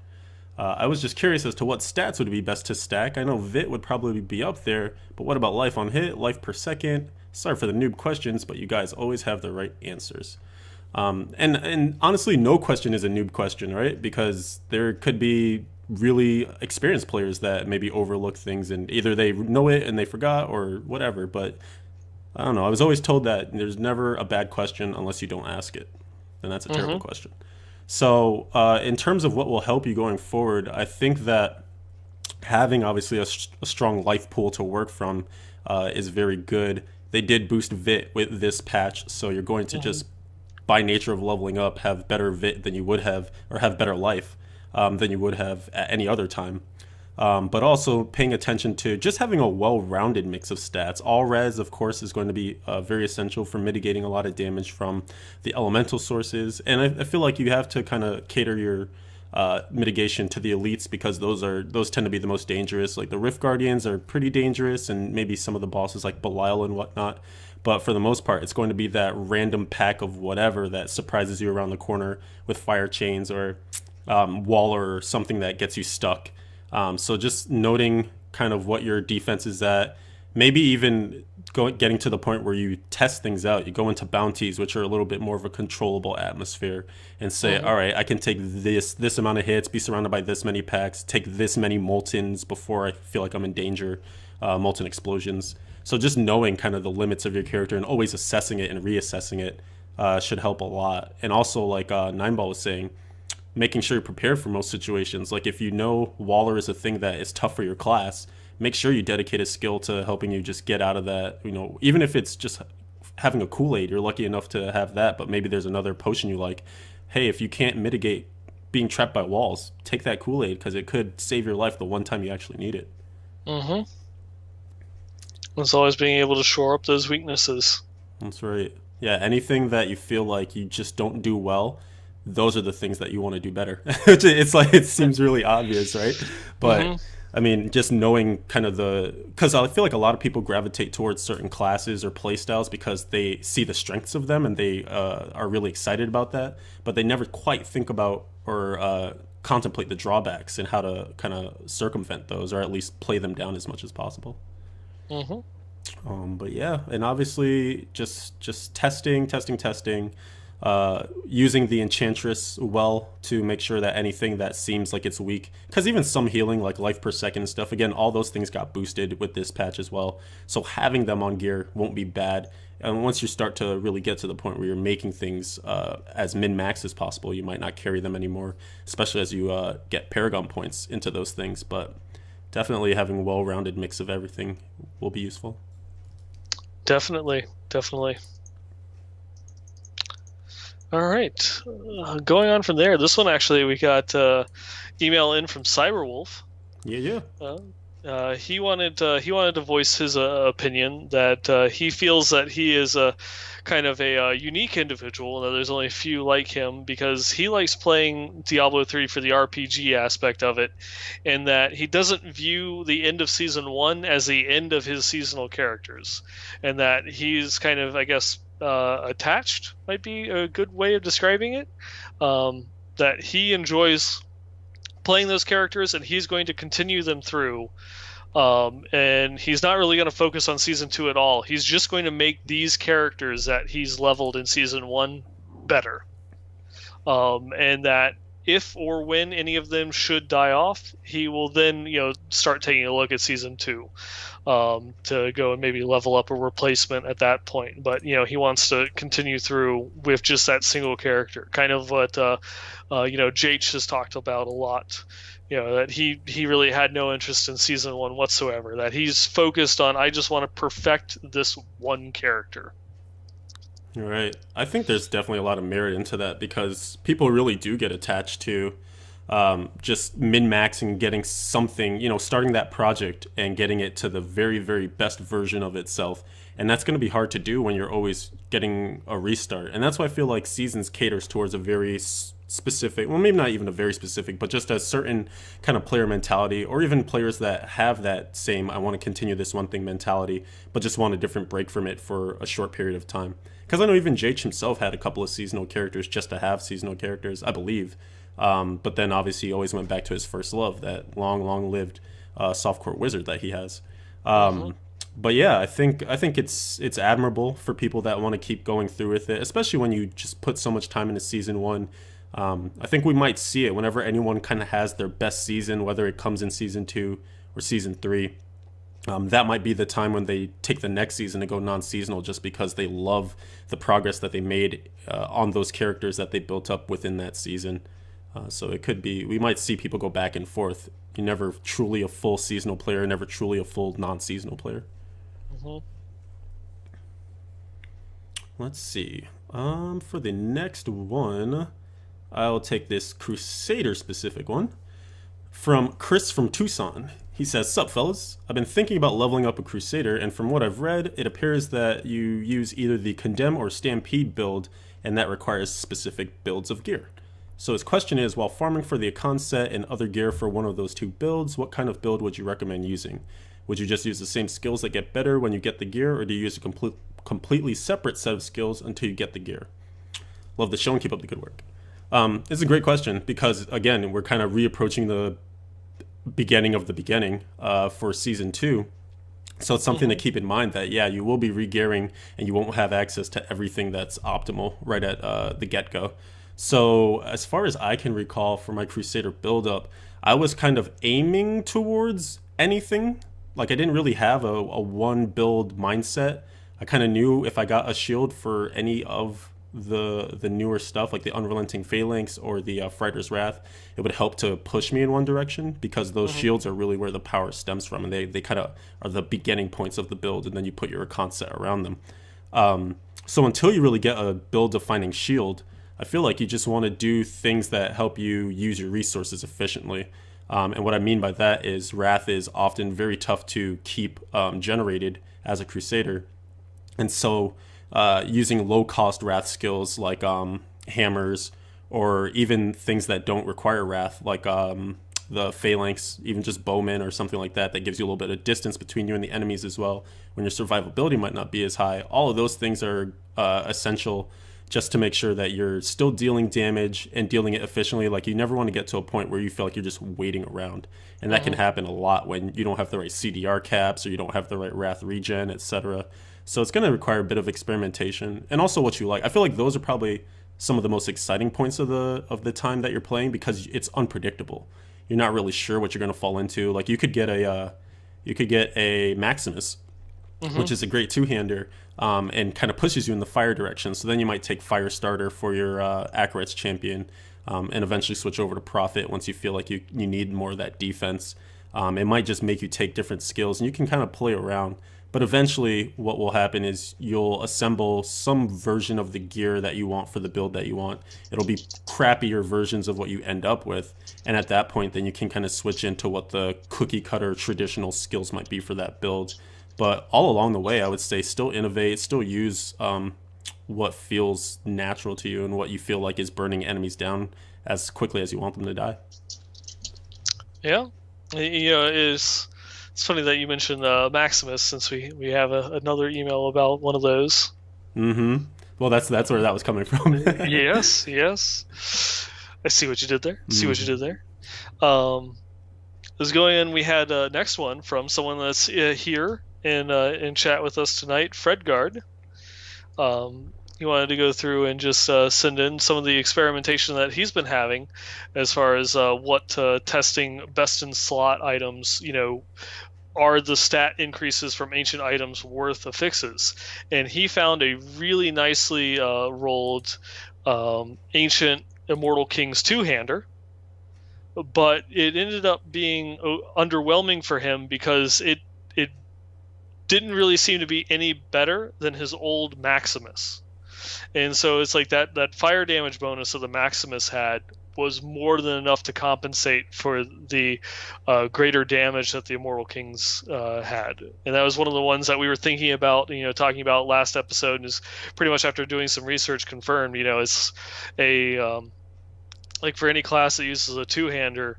B: I was just curious as to what stats would be best to stack. I know Vit would probably be up there, but what about life on hit, life per second? Sorry for the noob questions, but you guys always have the right answers." And honestly, no question is a noob question, right? Because there could be really experienced players that maybe overlook things and either they know it and they forgot or whatever. But I don't know. I was always told that there's never a bad question unless you don't ask it, and that's a terrible
A: Hmm.
B: question. So, in terms of what will help you going forward, I think that having obviously a strong life pool to work from is very good. They did boost Vit with this patch, so you're going to
A: Hmm.
B: just by nature of leveling up, have better Vit than you would have, or have better life than you would have at any other time. But also paying attention to just having a well-rounded mix of stats. All res, of course, is going to be very essential for mitigating a lot of damage from the elemental sources. And I feel like you have to kind of cater your mitigation to the elites because those tend to be the most dangerous. Like the Rift Guardians are pretty dangerous, and maybe some of the bosses like Belial and whatnot. But for the most part, it's going to be that random pack of whatever that surprises you around the corner with fire chains or Waller or something that gets you stuck. So just noting kind of what your defense is at, maybe even getting to the point where you test things out. You go into bounties, which are a little bit more of a controllable atmosphere, and say,
A: Hmm.
B: all right, I can take this amount of hits, be surrounded by this many packs, take this many moltens before I feel like I'm in danger, molten explosions. So just knowing kind of the limits of your character and always assessing it and reassessing it should help a lot. And also, like Nineball was saying, making sure you're prepared for most situations. Like if you know Waller is a thing that is tough for your class, make sure you dedicate a skill to helping you just get out of that. Even if it's just having a Kool-Aid, you're lucky enough to have that, but maybe there's another potion you like. Hey, if you can't mitigate being trapped by walls, take that Kool-Aid because it could save your life the one time you actually need it.
A: Hmm. It's always being able to shore up those weaknesses.
B: That's right. Yeah, anything that you feel like you just don't do well, those are the things that you want to do better. It's like it seems really obvious, right?
A: Hmm.
B: But I mean, just knowing kind of because I feel like a lot of people gravitate towards certain classes or play styles because they see the strengths of them and they are really excited about that, but they never quite think about or contemplate the drawbacks and how to kind of circumvent those or at least play them down as much as possible.
A: Hmm.
B: But yeah, and obviously just testing, using the enchantress well to make sure that anything that seems like it's weak, because even some healing like life per second and stuff, again, all those things got boosted with this patch as well. So having them on gear won't be bad. And once you start to really get to the point where you're making things as min max as possible, you might not carry them anymore, especially as you get Paragon points into those things. But definitely having a well rounded mix of everything will be useful.
A: Definitely, definitely. All right. Going on from there, this one actually we got email in from Cyberwolf.
B: Yeah, yeah.
A: Uh, he wanted to voice his opinion that he feels that he is a kind of a unique individual, and that there's only a few like him because he likes playing Diablo 3 for the RPG aspect of it, and that he doesn't view the end of season one as the end of his seasonal characters, and that he's kind of, I guess, attached might be a good way of describing it. That he enjoys playing those characters and he's going to continue them through, And he's not really going to focus on season two at all. He's just going to make these characters that he's leveled in season one better. And that if or when any of them should die off, he will then, start taking a look at season two, to go and maybe level up a replacement at that point. But he wants to continue through with just that single character, kind of what Jh has talked about a lot. That he really had no interest in season one whatsoever. That he's focused on, I just want to perfect this one character.
B: Right. I think there's definitely a lot of merit into that because people really do get attached to just min maxing, getting something, starting that project and getting it to the very, very best version of itself. And that's going to be hard to do when you're always getting a restart. And that's why I feel like Seasons caters towards a very specific, well, maybe not even a very specific, but just a certain kind of player mentality, or even players that have that same, I want to continue this one thing mentality, but just want a different break from it for a short period of time. Because I know even Jake himself had a couple of seasonal characters just to have seasonal characters, I believe. But then obviously he always went back to his first love, that long, long lived softcore wizard that he has.
A: Mm-hmm.
B: But yeah, I think it's admirable for people that want to keep going through with it, especially when you just put so much time into season one. I think we might see it whenever anyone kind of has their best season, whether it comes in season two or season three. That might be the time when they take the next season to go non-seasonal, just because they love the progress that they made on those characters that they built up within that season. So it could be, we might see people go back and forth. You're never truly a full seasonal player, never truly a full non-seasonal player.
A: Mm-hmm.
B: Let's see. For the next one, I'll take this Crusader specific one from Chris from Tucson. He says, "Sup, fellas? I've been thinking about leveling up a Crusader, and from what I've read, it appears that you use either the Condemn or Stampede build, and that requires specific builds of gear. So his question is, while farming for the Akon set and other gear for one of those two builds, what kind of build would you recommend using? Would you just use the same skills that get better when you get the gear, or do you use a completely separate set of skills until you get the gear? Love the show and keep up the good work." It's a great question because, again, we're kind of reapproaching the beginning of the beginning for season two. So it's something to
A: Mm-hmm.
B: keep in mind that, yeah, you will be re-gearing and you won't have access to everything that's optimal right at the get-go. So as far as I can recall for my Crusader build-up, I was kind of aiming towards anything. Like, I didn't really have a one build mindset. I kind of knew if I got a shield for any of the newer stuff, like the Unrelenting Phalanx or the Frighter's Wrath, it would help to push me in one direction, because those
A: Mm-hmm.
B: shields are really where the power stems from, and they kind of are the beginning points of the build, and then you put your Recon set around them. So until you really get a build defining shield, I feel like you just want to do things that help you use your resources efficiently. And what I mean by that is Wrath is often very tough to keep generated as a Crusader. And so using low cost Wrath skills like hammers, or even things that don't require Wrath, like the Phalanx, even just Bowman or something like that, that gives you a little bit of distance between you and the enemies as well, when your survivability might not be as high. All of those things are essential just to make sure that you're still dealing damage and dealing it efficiently. Like, you never want to get to a point where you feel like you're just waiting around. And that can
A: Mm-hmm.
B: happen a lot when you don't have the right CDR caps, or you don't have the right Wrath regen, etc. So it's going to require a bit of experimentation, and also what you like. I feel like those are probably some of the most exciting points of the time that you're playing, because it's unpredictable. You're not really sure what you're going to fall into. Like, you could get a Maximus,
A: Mm-hmm.
B: which is a great two-hander, and kind of pushes you in the fire direction. So then you might take Fire Starter for your Akaret's champion, and eventually switch over to Prophet once you feel like you need more of that defense. It might just make you take different skills, and you can kind of play around. But eventually, what will happen is you'll assemble some version of the gear that you want for the build that you want. It'll be crappier versions of what you end up with. And at that point, then you can kind of switch into what the cookie cutter traditional skills might be for that build. But all along the way, I would say still innovate, still use what feels natural to you and what you feel like is burning enemies down as quickly as you want them to die.
A: Yeah. It's funny that you mentioned Maximus, since we have another email about one of those.
B: Mm-hmm. Well, that's where that was coming from.
A: Yes, yes. I see what you did there. See what you
B: Mm-hmm.
A: did there. Um, As going in, we had next one from someone that's here in chat with us tonight, Fredgard. He wanted to go through and just send in some of the experimentation that he's been having as far as what testing best in slot items, are the stat increases from ancient items worth of fixes. And he found a really nicely rolled ancient Immortal King's two-hander, but it ended up being underwhelming for him because it didn't really seem to be any better than his old Maximus. And so it's like that fire damage bonus that the Maximus had was more than enough to compensate for the greater damage that the Immortal Kings had. And that was one of the ones that we were thinking about, talking about last episode, and is pretty much after doing some research confirmed, it's a like for any class that uses a two-hander,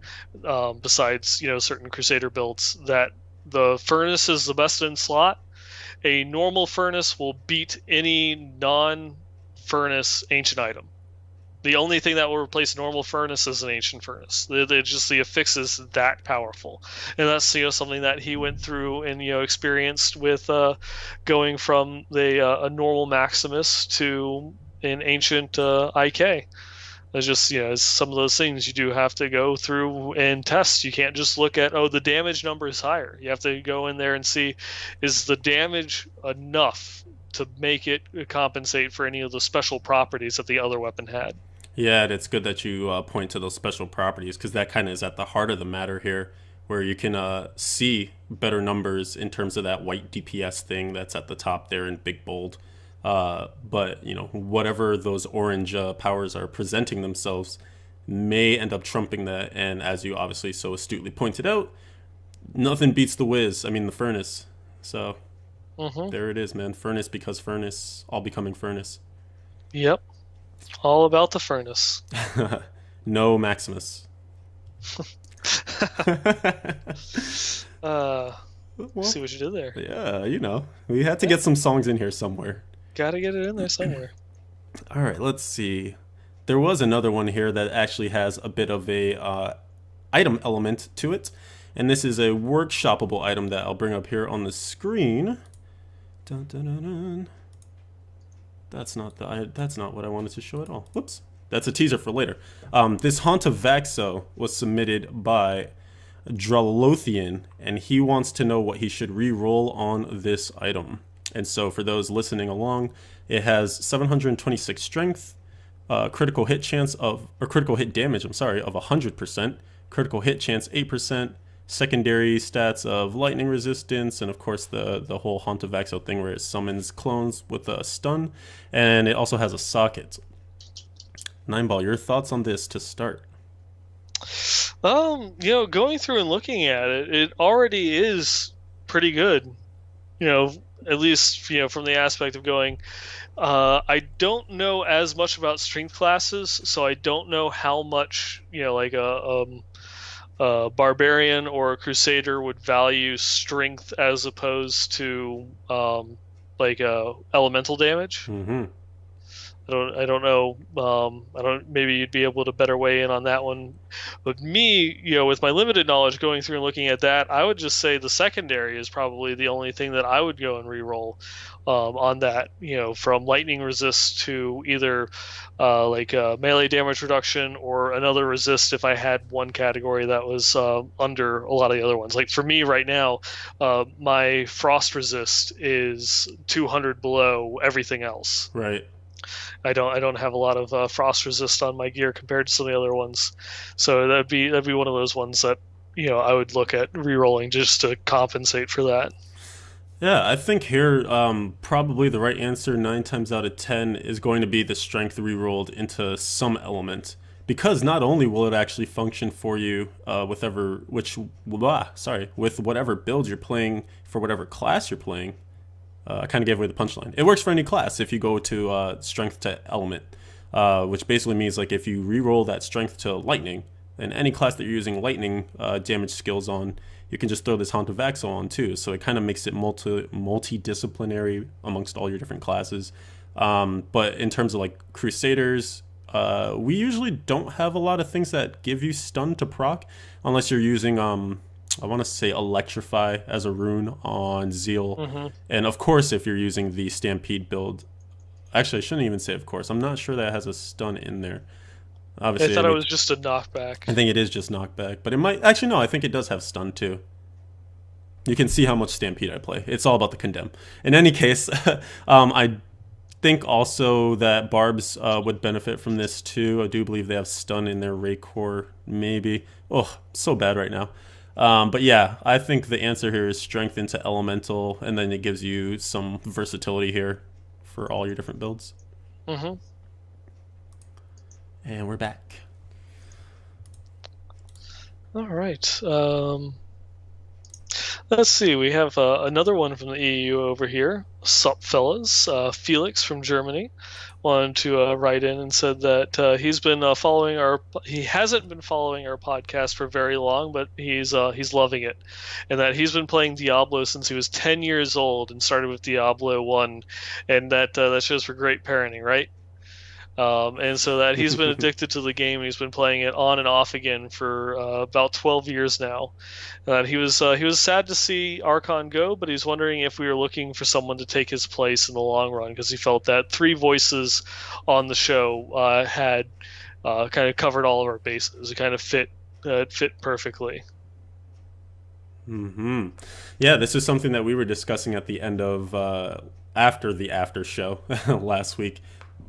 A: besides certain Crusader builds, that the furnace is the best in slot. A normal furnace will beat any non-furnace ancient item. The only thing that will replace normal furnace is an ancient furnace. Just the affix is that powerful, and that's something that he went through and experienced with going from a normal Maximus to an ancient IK. It's just, it's some of those things you do have to go through and test. You can't just look at, oh, the damage number is higher. You have to go in there and see, is the damage enough to make it compensate for any of the special properties that the other weapon had.
B: Yeah, and it's good that you point to those special properties, because that kind of is at the heart of the matter here, where you can see better numbers in terms of that white DPS thing that's at the top there in big bold. But whatever those orange powers are presenting themselves may end up trumping that. And as you obviously so astutely pointed out, nothing beats the whiz. I mean, the furnace. So there it is, man. Furnace because furnace, all becoming furnace.
A: Yep, all about the furnace.
B: No Maximus. Well,
A: see what you did there.
B: Yeah, we had to get some songs in here somewhere.
A: Gotta get it in there somewhere.
B: All right, let's see. There was another one here that actually has a bit of a item element to it, and this is a workshoppable item that I'll bring up here on the screen. Dun, dun, dun, dun. That's not what I wanted to show at all. Whoops. That's a teaser for later. This Haunt of Vaxo was submitted by Dralothian, and he wants to know what he should re-roll on this item. And so for those listening along, it has 726 strength, critical hit damage, of 100%, critical hit chance 8%, secondary stats of lightning resistance, and of course the whole Haunt of Vaxo thing where it summons clones with a stun, and it also has a socket. Nineball, your thoughts on this to start?
A: Going through and looking at it, it already is pretty good. At least from the aspect of going. I don't know as much about strength classes, so I don't know how much like a barbarian or a crusader would value strength as opposed to like elemental damage.
B: Mm-hmm.
A: I don't know. Maybe you'd be able to better weigh in on that one. But me, with my limited knowledge going through and looking at that, I would just say the secondary is probably the only thing that I would go and re-roll on that. From lightning resist to either like melee damage reduction or another resist if I had one category that was under a lot of the other ones. Like for me right now, my frost resist is 200 below everything else.
B: Right.
A: I don't have a lot of frost resist on my gear compared to some of the other ones, so that'd be one of those ones that I would look at re-rolling just to compensate for that.
B: Yeah, I think here probably the right answer 9 times out of 10 is going to be the strength re-rolled into some element, because not only will it actually function for you with whatever build you're playing for whatever class you're playing. I kind of gave away the punchline. It works for any class if you go to strength to element, which basically means like if you re-roll that strength to lightning, then any class that you're using lightning damage skills on, you can just throw this Haunt of Vaxo on too. So it kind of makes it multidisciplinary amongst all your different classes. But in terms of like Crusaders, We usually don't have a lot of things that give you stun to proc, unless you're using I want to say Electrify as a rune on Zeal,
A: Hmm.
B: and of course if you're using the Stampede build. Actually, I shouldn't even say of course. I'm not sure that it has a stun in there.
A: I
B: Obviously, I
A: thought it
B: mean,
A: was just a knockback.
B: I think it is just knockback, but it might actually no. I think it does have stun too. You can see how much Stampede I play. It's all about the condemn. In any case, I think also that Barbs would benefit from this too. I do believe they have stun in their Raycore, maybe. Oh, so bad right now. But yeah, I think the answer here is strength into elemental, and then it gives you some versatility here for all your different builds.
A: Hmm.
B: And we're back.
A: All right. Let's see. We have another one from the EU over here. Sup, fellas? Felix from Germany wanted to write in and said that he's been following our. He hasn't been following our podcast for very long, but he's loving it, and that he's been playing Diablo since he was 10 years old and started with Diablo 1, and that shows for great parenting, right? And so that he's been addicted to the game and he's been playing it on and off again for about 12 years now. He was sad to see Archon go, but he's wondering if we were looking for someone to take his place in the long run because he felt that three voices on the show had kind of covered all of our bases. It kind of fit perfectly.
B: Hmm. Yeah, this is something that we were discussing at the end of after the after show last week,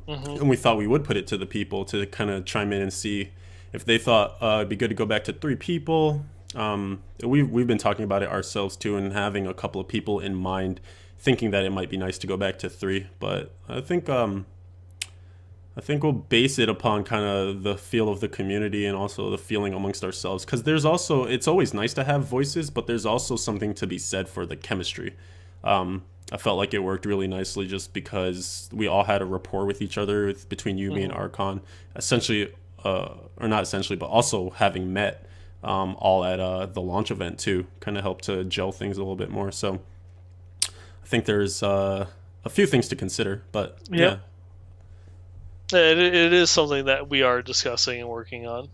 A: Hmm.
B: and we thought we would put it to the people to kind of chime in and see if they thought it'd be good to go back to three people. We've been talking about it ourselves too, and having a couple of people in mind, thinking that it might be nice to go back to three. But I think we'll base it upon kind of the feel of the community and also the feeling amongst ourselves. Because there's also, it's always nice to have voices, but there's also something to be said for the chemistry. I felt like it worked really nicely just because we all had a rapport with each other between you, me, and
A: Hmm.
B: Archon. Essentially, or not essentially, but also having met all at the launch event too, kind of helped to gel things a little bit more. So I think there's a few things to consider, but
A: Yep.
B: yeah.
A: It is something that we are discussing and working on.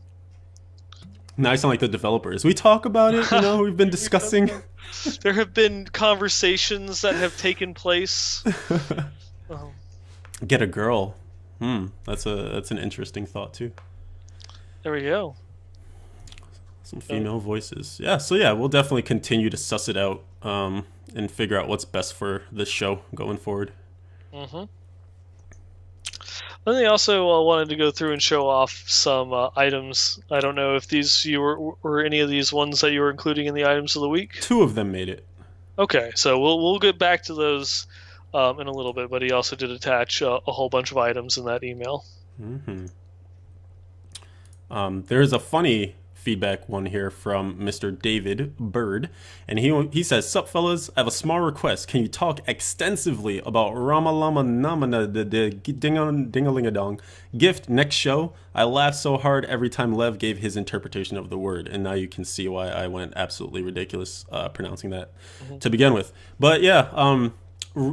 B: Now I sound like the developers. We talk about it, we've been discussing.
A: There have been conversations that have taken place. Um,
B: Get a girl. That's an interesting thought too.
A: there we go.
B: Some
A: Uh,
B: female voices. Yeah, so yeah, we'll definitely continue to suss it out and figure out what's best for this show going forward.
A: mhm. Then they also wanted to go through and show off some items. I don't know if these you were any of these ones that you were including in the items of the week.
B: Two of them made it.
A: Okay, so we'll get back to those in a little bit. But he also did attach a whole bunch of items in that email.
B: Hmm. There's a funny feedback one here from Mr. David Bird, and he says, "Sup, fellas? I have a small request. Can you talk extensively about Rama Lama Namana the Dingalingadong gift next show? I laughed so hard every time Lev gave his interpretation of the word, and now you can see why I went absolutely ridiculous pronouncing that
A: Hmm.
B: to begin with. But yeah,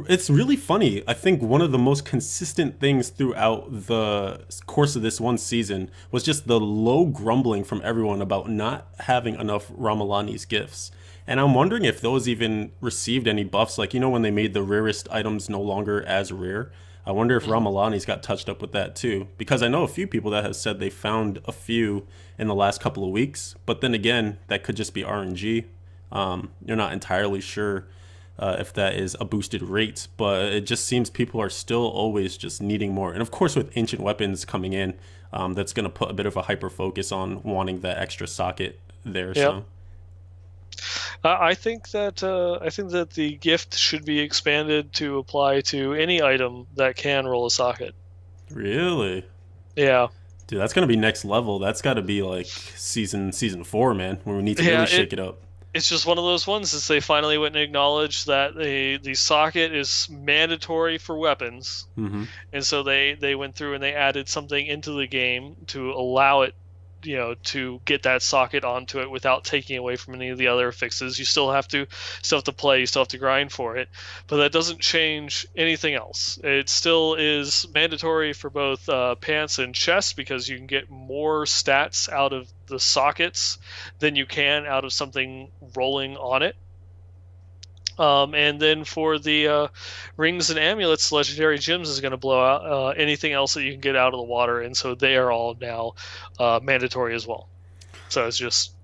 B: it's really funny. I think one of the most consistent things throughout the course of this one season was just the low grumbling from everyone about not having enough Ramalani's gifts. And I'm wondering if those even received any buffs, like, when they made the rarest items no longer as rare. I wonder if
A: Hmm.
B: Ramalani's got touched up with that too. Because I know a few people that have said they found a few in the last couple of weeks. But then again, that could just be RNG. You're not entirely sure if that is a boosted rate, but it just seems people are still always just needing more. And of course, with ancient weapons coming in, that's going to put a bit of a hyper focus on wanting that extra socket there.
A: Yep.
B: So
A: I think that the gift should be expanded to apply to any item that can roll a socket.
B: really,
A: Yeah.
B: dude, that's going to be next level. That's got to be like season 4, man, where we need to
A: Yeah,
B: really shake it up.
A: it's just one of those ones is they finally went and acknowledged that the socket is mandatory for weapons,
B: Hmm.
A: and so they went through and they added something into the game to allow it to get that socket onto it without taking away from any of the other fixes. You still have to play, you still have to grind for it, but that doesn't change anything else. It still is mandatory for both pants and chest because you can get more stats out of the sockets than you can out of something rolling on it. And then for the rings and amulets, legendary gems is going to blow out anything else that you can get out of the water, and so they are all now mandatory as well. So it's just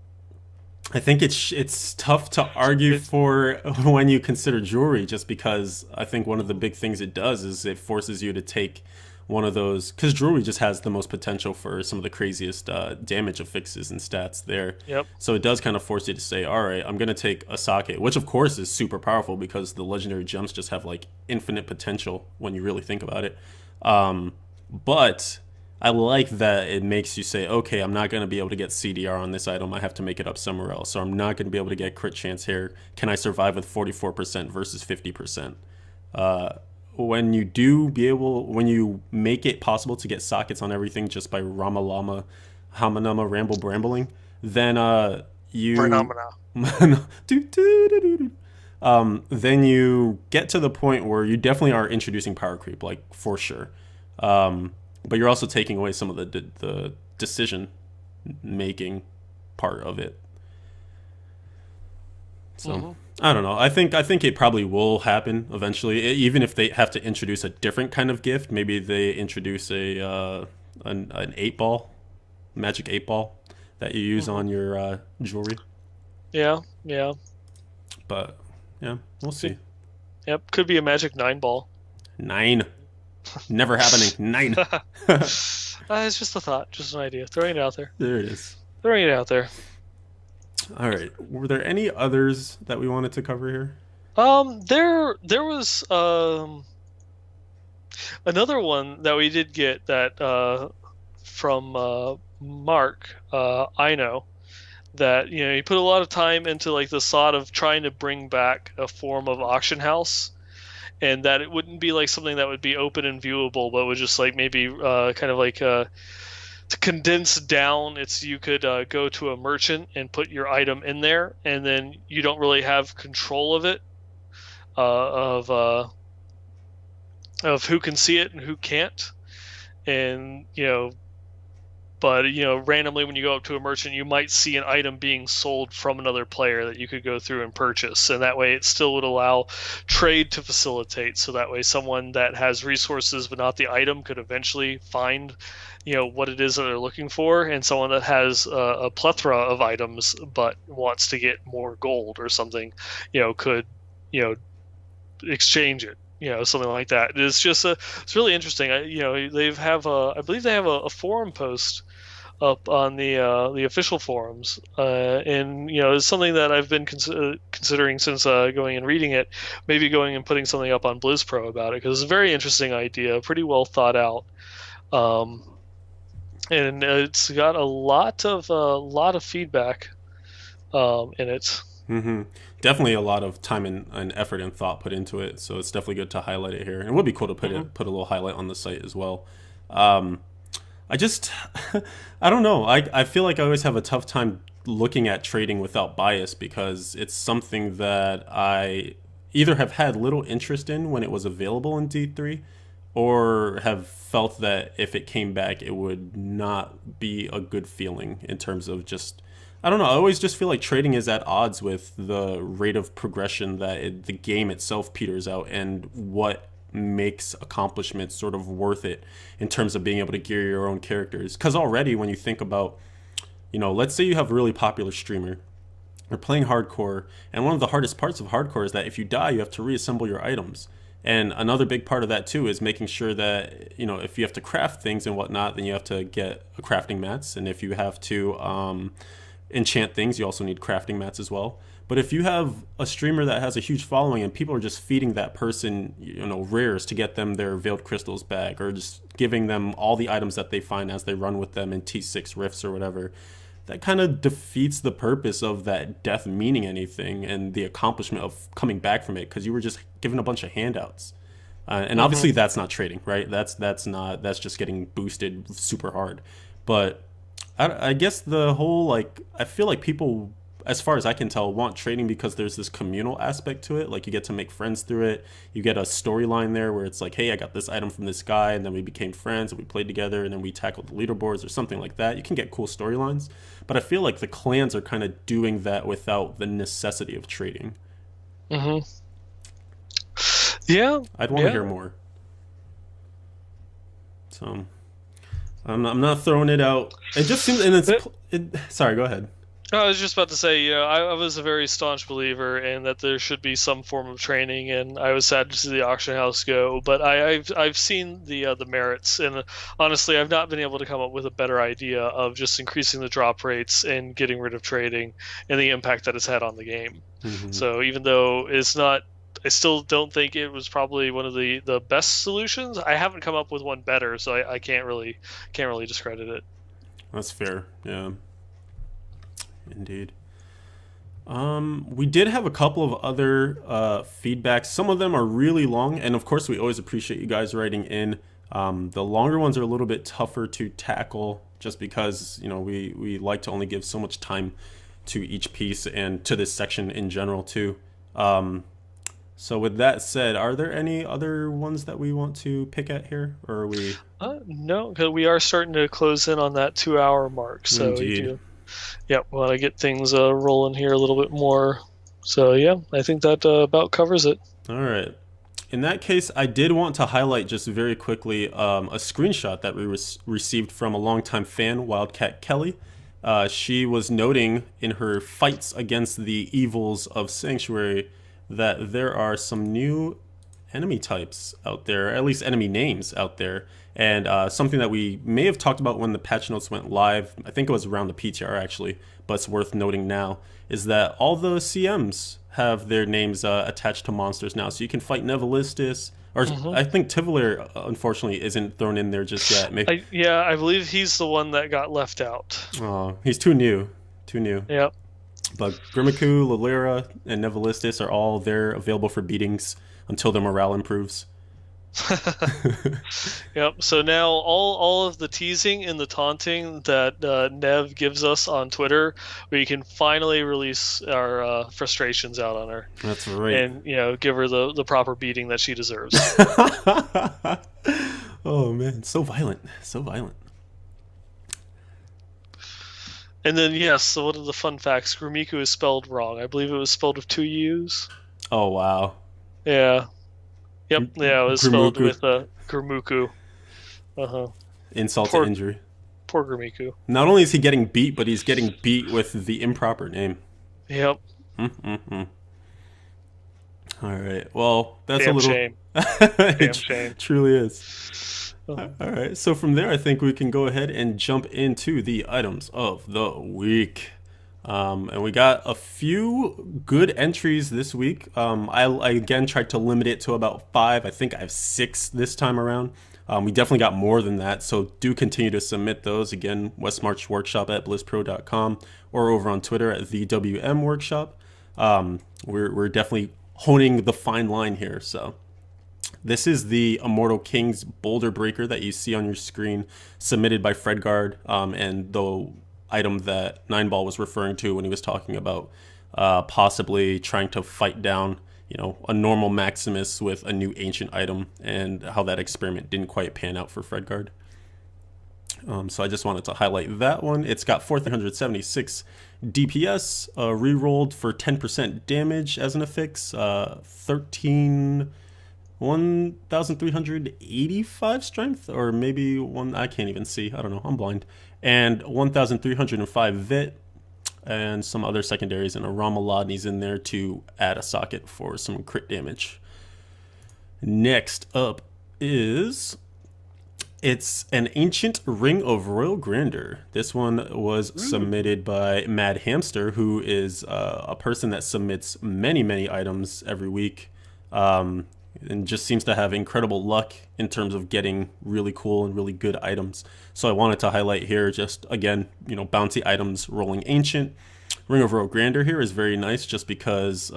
B: I think it's tough to argue
A: it's
B: for when you consider jewelry, just because I think one of the big things it does is it forces you to take one of those, because jewelry just has the most potential for some of the craziest damage affixes and stats there.
A: yep,
B: So it does kind of force you to say, all right, I'm going to take a socket, which of course is super powerful because the legendary gems just have like infinite potential when you really think about it. But I like that it makes you say, okay, I'm not going to be able to get CDR on this item. I have to make it up somewhere else. Or I'm not going to be able to get crit chance here. Can I survive with 44% versus 50%? When you make it possible to get sockets on everything just by Rama Lama, Hamanama Ramble Brambling, then you
A: phenomena.
B: then you get to the point where you definitely are introducing power creep, like for sure. But you're also taking away some of the decision making part of it. So
A: Mm-hmm.
B: I don't know. I think it probably will happen eventually, even if they have to introduce a different kind of gift. Maybe they introduce an 8 ball, magic 8 ball that you use
A: Mm-hmm.
B: on your jewelry.
A: Yeah, yeah.
B: But yeah, we'll
A: Could,
B: see.
A: yep, could be a magic 9 ball.
B: 9, never happening. 9.
A: It's just a thought, just an idea. Throwing it out there.
B: There it is.
A: Throwing it out there.
B: All right. Were there any others that we wanted to cover here?
A: There was another one that we did get that from Mark. I know that he put a lot of time into like the thought of trying to bring back a form of auction house, and that it wouldn't be like something that would be open and viewable, but would just like maybe kind of like to condense down. It's you could go to a merchant and put your item in there, and then you don't really have control of it, of of who can see it and who can't. And but randomly when you go up to a merchant, you might see an item being sold from another player that you could go through and purchase, and that way it still would allow trade to facilitate, so that way someone that has resources but not the item could eventually find what it is that they're looking for, and someone that has a plethora of items but wants to get more gold or something could you know exchange it, something like that. It's really interesting. I believe they have a forum post up on the official forums, and it's something that I've been considering since going and reading it. Maybe going and putting something up on BlizzPro about it, because it's a very interesting idea, pretty well thought out, um, and it's got a lot of feedback in it.
B: Mm-hmm. Definitely a lot of time and effort and thought put into it. So it's definitely good to highlight it here. And it would be cool to
A: Hmm.
B: put a little highlight on the site as well. Um, I just, I don't know. I feel like I always have a tough time looking at trading without bias because it's something that I either have had little interest in when it was available in D3 or have felt that if it came back, it would not be a good feeling in terms of just. I don't know. I always just feel like trading is at odds with the rate of progression that the game itself peters out and what makes accomplishments sort of worth it in terms of being able to gear your own characters. Because already, when you think about, let's say you have a really popular streamer, you're playing hardcore, and one of the hardest parts of hardcore is that if you die, you have to reassemble your items. And another big part of that too is making sure that if you have to craft things and whatnot, then you have to get crafting mats, and if you have to enchant things, you also need crafting mats as well. But if you have a streamer that has a huge following and people are just feeding that person rares to get them their veiled crystals back, or just giving them all the items that they find as they run with them in T6 rifts or whatever, that kind of defeats the purpose of that death meaning anything and the accomplishment of coming back from it, because you were just given a bunch of handouts. And
A: Hmm.
B: obviously that's not trading, right? That's just getting boosted super hard. But I guess the whole like I feel like people, as far as I can tell, want trading because there's this communal aspect to it. Like you get to make friends through it. You get a storyline there where it's like, hey, I got this item from this guy, and then we became friends and we played together, and then we tackled the leaderboards or something like that. You can get cool storylines, but I feel like the clans are kind of doing that without the necessity of trading.
A: Hmm. Yeah,
B: I'd want to
A: yeah.
B: hear more. So I'm not throwing it out. It just seems, and
A: But
B: sorry, go ahead.
A: I was just about to say, I was a very staunch believer in that there should be some form of training, and I was sad to see the auction house go. But I've seen the merits, and honestly, I've not been able to come up with a better idea of just increasing the drop rates and getting rid of trading and the impact that it's had on the game.
B: Hmm.
A: So even though it's not, I still don't think it was probably one of the best solutions. I haven't come up with one better, so I can't really discredit it.
B: That's fair. Yeah, indeed. We did have a couple of other feedbacks. Some of them are really long, and of course, we always appreciate you guys writing in. The longer ones are a little bit tougher to tackle, just because we like to only give so much time to each piece and to this section in general too. Um, so with that said, are there any other ones that we want to pick at here, or are we?
A: No, because we are starting to close in on that 2 hour mark, so we
B: Indeed.
A: do. Yeah, want to get things rolling here a little bit more. So yeah, I think that about covers it.
B: All right. In that case, I did want to highlight just very quickly a screenshot that we received from a longtime fan, Wildcat Kelly. She was noting in her fights against the evils of Sanctuary that there are some new enemy types out there, at least enemy names out there. And something that we may have talked about when the patch notes went live, I think it was around the PTR actually, but it's worth noting now, is that all the CMs have their names attached to monsters now. So you can fight Nevilistus, or
A: Hmm.
B: I think Tivolier, unfortunately, isn't thrown in there just yet.
A: Yeah, I believe he's the one that got left out.
B: Oh, he's too new. Too new.
A: Yeah.
B: But Grimiku, Lolira, and Nevilistus are all there available for beatings until their morale improves.
A: Yep. So now all of the teasing and the taunting that Nev gives us on Twitter, we can finally release our frustrations out on her,
B: That's right.
A: and give her the proper beating that she deserves.
B: Oh man, so violent, so violent.
A: And then yes, so one of the fun facts: Grumiku is spelled wrong. I believe it was spelled with two U's.
B: Oh wow,
A: Yeah. Yep. Yeah, it was spelled
B: Grimuku,
A: with Gurmuku. Uh huh.
B: insult to
A: Poor
B: injury.
A: poor Grumiku.
B: Not only is he getting beat, but he's getting beat with the improper name.
A: Yep.
B: Mm-mm-mm. All right, well that's a
A: Damn
B: little.
A: shame. Damn
B: It
A: shame.
B: truly is.
A: Uh-huh.
B: All right, so from there, I think we can go ahead and jump into the items of the week. And we got a few good entries this week. I again tried to limit it to about 5. I think I have 6 this time around. We definitely got more than that, so do continue to submit those. Again, Westmarch Workshop at BlizzPro.com or over on Twitter at the WM Workshop. We're definitely honing the fine line here, so. This is the Immortal King's Boulder Breaker that you see on your screen, submitted by Fredgard, and the item that Nineball was referring to when he was talking about possibly trying to fight down, a normal Maximus with a new ancient item, and how that experiment didn't quite pan out for Fredgard. So I just wanted to highlight that one. It's got 4,376 DPS, rerolled for 10% damage as an affix, 1,385 strength, or maybe one, I can't even see. I don't know. I'm blind. And 1,305 vit, and some other secondaries, and a Ramaladni's in there to add a socket for some crit damage. Next up is it's an ancient Ring of Royal Grandeur. This one was submitted by Mad Hamster, who is a person that submits many, many items every week. And just seems to have incredible luck in terms of getting really cool and really good items. So I wanted to highlight here just, again, bounty items rolling ancient. Ring of Royal Grandeur here is very nice just because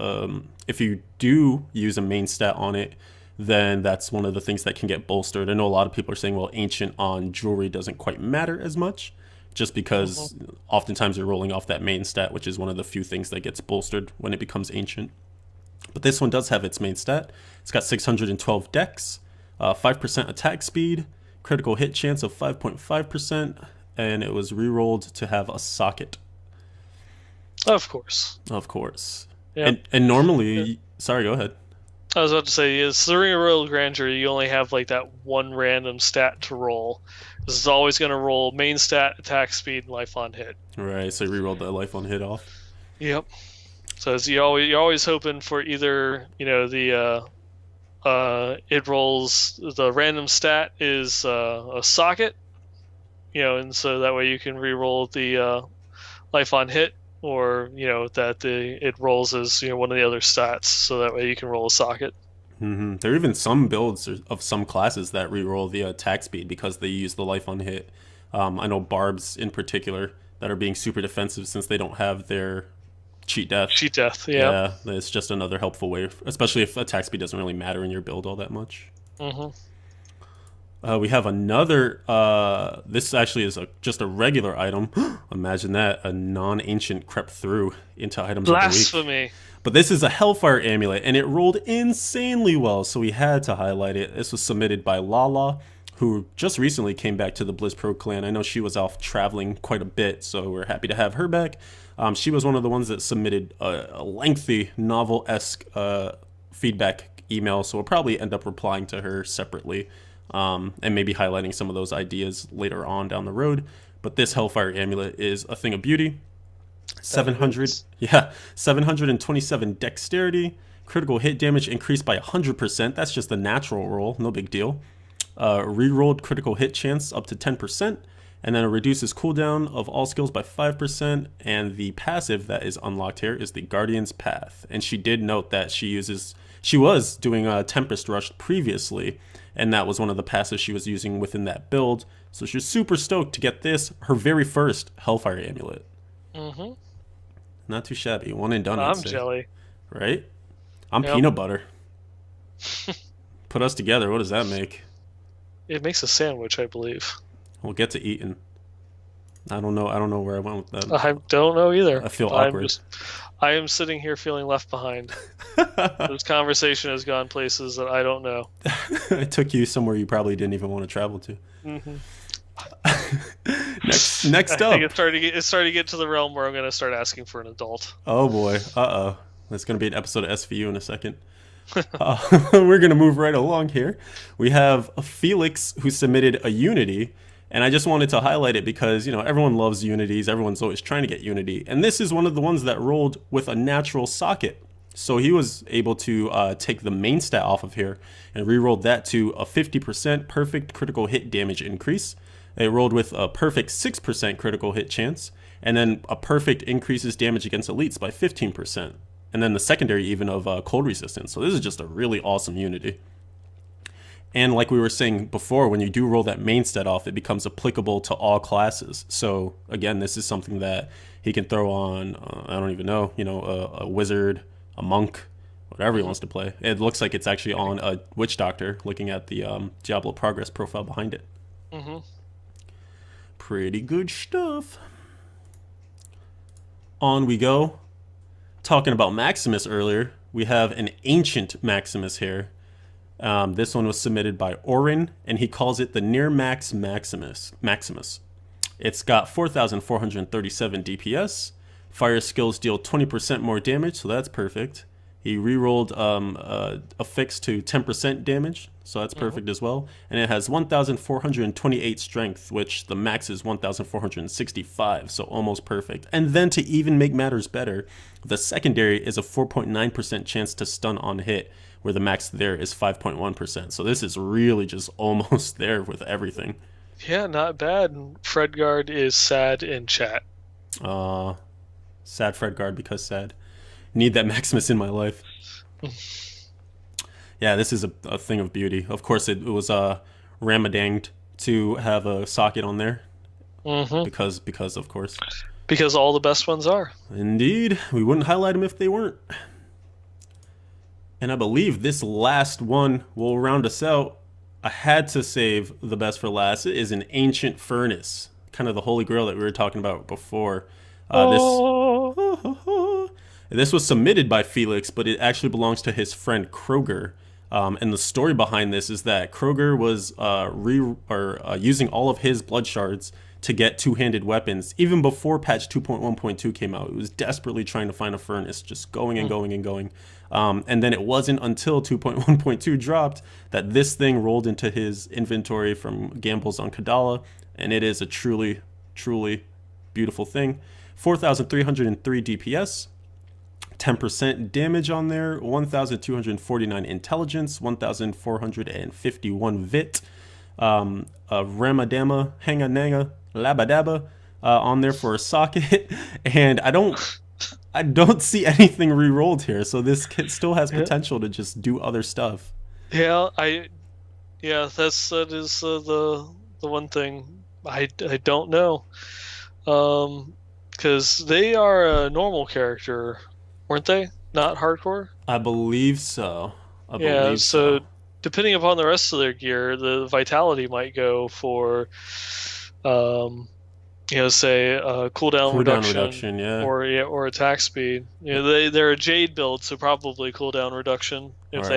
B: if you do use a main stat on it, then that's one of the things that can get bolstered. I know a lot of people are saying, well, ancient on jewelry doesn't quite matter as much. just
A: Hmm.
B: because oftentimes you're rolling off that main stat, which is one of the few things that gets bolstered when it becomes ancient. But this one does have its main stat. It's got 612 dex, 5% attack speed, critical hit chance of 5.5%, and it was rerolled to have a socket,
A: Of course.
B: of course.
A: Yep.
B: And normally, sorry, go ahead.
A: I was about to say, is the Ring of Royal Grandeur, you only have like that one random stat to roll. This is always going to roll main stat, attack speed, and life on hit.
B: Right, so rerolled the life on hit off.
A: Yep. So you're always hoping for either, the it rolls the random stat is a socket, and so that way you can re-roll the life on hit, or that the it rolls as one of the other stats, so that way you can roll a socket.
B: There are even some builds of some classes that reroll the attack speed because they use the life on hit. I know barbs in particular that are being super defensive since they don't have their cheat death.
A: Cheat death, yeah.
B: Yeah, it's just another helpful way, especially if attack speed doesn't really matter in your build all that much.
A: Hmm.
B: We have another. This actually is just a regular item. Imagine that, a non-ancient crept through into items of the week.
A: Blasphemy.
B: But this is a Hellfire Amulet, and it rolled insanely well, so we had to highlight it. This was submitted by Lala, who just recently came back to the Blizz Pro clan. I know she was off traveling quite a bit, so we're happy to have her back. She was one of the ones that submitted a lengthy novel-esque feedback email, so we'll probably end up replying to her separately, and maybe highlighting some of those ideas later on down the road. But this Hellfire Amulet is a thing of beauty. 700, yeah, 727 dexterity, critical hit damage increased by 100%. That's just a natural roll, no big deal. Rerolled critical hit chance up to 10%, and then it reduces cooldown of all skills by 5%. And the passive that is unlocked here is the Guardian's Path. And she did note that she was doing a Tempest Rush previously, and that was one of the passives she was using within that build. So she's super stoked to get this, her very first Hellfire Amulet.
A: Hmm.
B: Not too shabby. One and done, I'd
A: I'm
B: say.
A: jelly.
B: Right? I'm
A: Yep.
B: peanut butter. Put us together, what does that make?
A: It makes a sandwich, I believe.
B: We'll get to eating. I don't know. I don't know where I went with
A: I
B: that.
A: don't know either.
B: I feel
A: I'm
B: awkward.
A: just, I am sitting here feeling left behind. This conversation has gone places that I don't know.
B: I took you somewhere you probably didn't even want to travel to.
A: Hmm.
B: Next
A: I think
B: up.
A: it's starting to get to the realm where I'm going to start asking for an adult.
B: Oh boy. Uh-oh. That's going to be an episode of SVU in a second. We're going to move right along here. We have Felix, who submitted a Unity, and I just wanted to highlight it because, everyone loves Unities. Everyone's always trying to get Unity. And this is one of the ones that rolled with a natural socket. So he was able to take the main stat off of here and re-rolled that to a 50% perfect critical hit damage increase. It rolled with a perfect 6% critical hit chance, and then a perfect increases damage against elites by 15%. And then the secondary even of cold resistance. So this is just a really awesome Unity. And like we were saying before, when you do roll that main stat off, it becomes applicable to all classes. So again, this is something that he can throw on, I don't even know, a wizard, a monk, whatever he wants to play. It looks like it's actually on a witch doctor, looking at the Diablo progress profile behind it.
A: Hmm.
B: Pretty good stuff. On we go. Talking about Maximus earlier, we have an ancient Maximus here. This one was submitted by Orin, and he calls it the Near Max Maximus. It's got 4,437 DPS. Fire skills deal 20% more damage, so that's perfect. He rerolled a fix to 10% damage, so that's perfect as well. And it has 1,428 strength, which the max is 1,465, so almost perfect. And then to even make matters better, the secondary is a 4.9% chance to stun on hit, where the max there is 5.1%. So this is really just almost there with everything.
A: Yeah, not bad. Fredgard is sad in chat.
B: Sad Fredgard because sad. Need that Maximus in my life. Yeah, this is a thing of beauty. Of course, it was Ramadanged to have a socket on there.
A: Hmm.
B: Because of course.
A: Because all the best ones are.
B: Indeed. We wouldn't highlight them if they weren't. And I believe this last one will round us out. I had to save the best for last. It is an Ancient Furnace. kind of the holy grail that we were talking about before. This
A: Oh,
B: this was submitted by Felix, but it actually belongs to his friend Kroger. And the story behind this is that Kroger was using all of his blood shards to get two-handed weapons even before patch 2.1.2 came out. It was desperately trying to find a furnace, just going and going and going. And then it wasn't until 2.1.2 dropped that this thing rolled into his inventory from Gambles on Kadala, and it is a truly, truly beautiful thing. 4,303 DPS, 10% damage on there, 1,249 intelligence, 1,451 vit, Ramadama, Hangananga, Labadaba on there for a socket, and I don't see anything re-rolled here, so this kit still has
A: yeah,
B: potential to just do other stuff.
A: yeah. That is the one thing I don't know. Because they are a normal character, weren't they? Not hardcore?
B: I believe so. I
A: Yeah,
B: believe
A: so
B: so.
A: depending upon the rest of their gear, the vitality might go for, um, say cooldown
B: Cooldown
A: reduction
B: reduction, yeah.
A: or or attack speed. They're a Jade build, so probably cooldown reduction
B: All
A: if
B: right.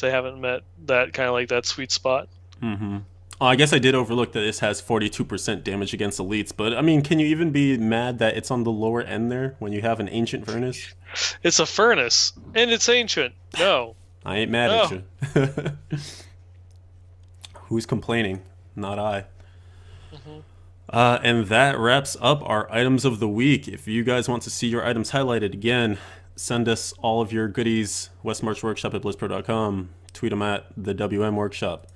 A: they haven't met that kind of like that sweet spot.
B: Mm-hmm. Oh, I guess I did overlook that this has 42% damage against elites, but I mean, can you even be mad that it's on the lower end there when you have an ancient furnace?
A: It's a furnace and it's ancient. No,
B: I ain't mad at
A: no.
B: you. Who's complaining? Not I.
A: Hmm.
B: And that wraps up our items of the week. If you guys want to see your items highlighted again, send us all of your goodies, westmarchworkshop at blizzpro.com. Tweet them at the WM Workshop.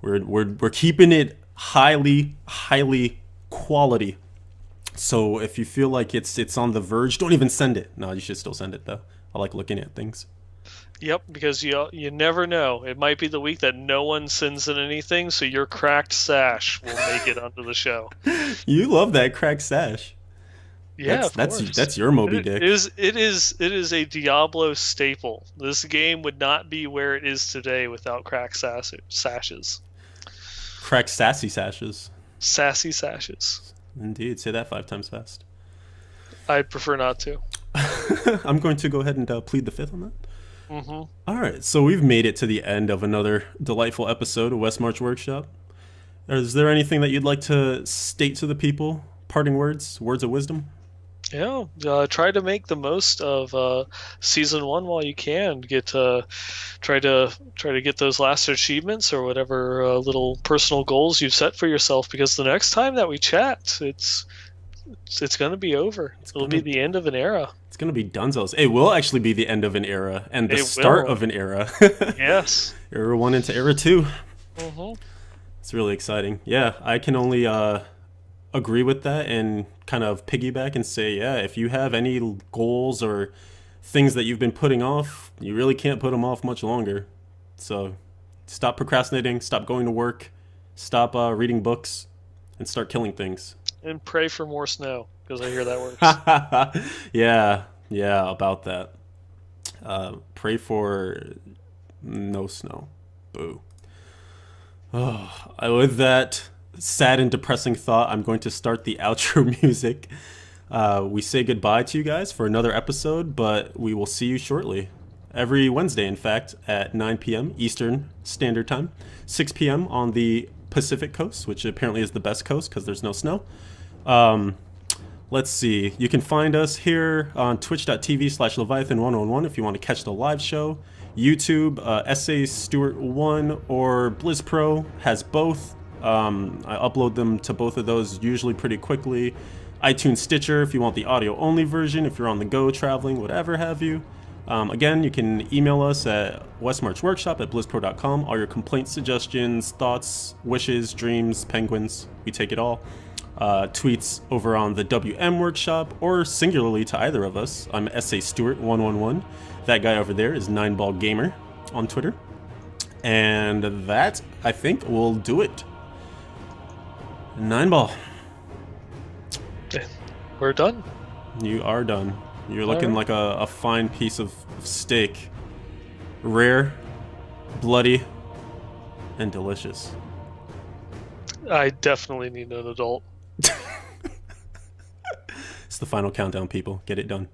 B: We're keeping it highly quality. So if you feel like it's on the verge, don't even send it. No, you should still send it though. I like looking at things.
A: Yep, because you never know. It might be the week that no one sends in anything, so your cracked sash will make it onto the show.
B: You love that cracked sash.
A: Yeah,
B: That's
A: of
B: that's
A: course.
B: that's your Moby
A: It
B: Dick.
A: is it is a Diablo staple. This game would not be where it is today without cracked sashes.
B: Cracked sassy sashes.
A: Sassy sashes.
B: Indeed. Say that 5 times fast.
A: I'd prefer not to.
B: I'm going to go ahead and plead the fifth on that.
A: Hmm.
B: All right, so we've made it to the end of another delightful episode of Westmarch Workshop. Is there anything that you'd like to state to the people? Parting words, words of wisdom?
A: Yeah, try to make the most of season one while you can. Try to get those last achievements or whatever little personal goals you've set for yourself. Because the next time that we chat, it's going to be over.
B: It's
A: It'll be
B: gonna
A: the end of an era.
B: it's gonna be Dunzo's. It will actually be the end of an era and the
A: It
B: start
A: will.
B: of an era.
A: Yes.
B: Era 1 into Era 2.
A: Hmm.
B: It's really exciting. Yeah, I can only agree with that and kind of piggyback and say, yeah, if you have any goals or things that you've been putting off, you really can't put them off much longer. So stop procrastinating, stop going to work, stop reading books, and start killing things.
A: And pray for more snow because I hear that works.
B: Yeah, yeah, about that. Pray for no snow. Boo. Oh, with that sad and depressing thought, I'm going to start the outro music. We say goodbye to you guys for another episode, but we will see you shortly. Every Wednesday, in fact, at 9 p.m. Eastern Standard Time, 6 p.m. on the Pacific Coast, which apparently is the best coast because there's no snow. Let's see. You can find us here on twitch.tv/Leviathan111 if you want to catch the live show. YouTube, Essay Stewart 1 or Blizz Pro has both. I upload them to both of those usually pretty quickly. iTunes Stitcher if you want the audio only version, if you're on the go, traveling, whatever have you. Again, you can email us at westmarchworkshop@blizzpro.com. All your complaints, suggestions, thoughts, wishes, dreams, penguins, we take it all. Tweets over on the WM Workshop or singularly to either of us. I'm SA Stewart 111. That guy over there is 9ball Gamer on Twitter. And that, I think, will do it. 9ball,
A: We're done.
B: you are done. You're
A: All
B: looking
A: right.
B: like a fine piece of steak. Rare, bloody, and delicious.
A: I definitely need an adult.
B: It's the final countdown, people. Get it done.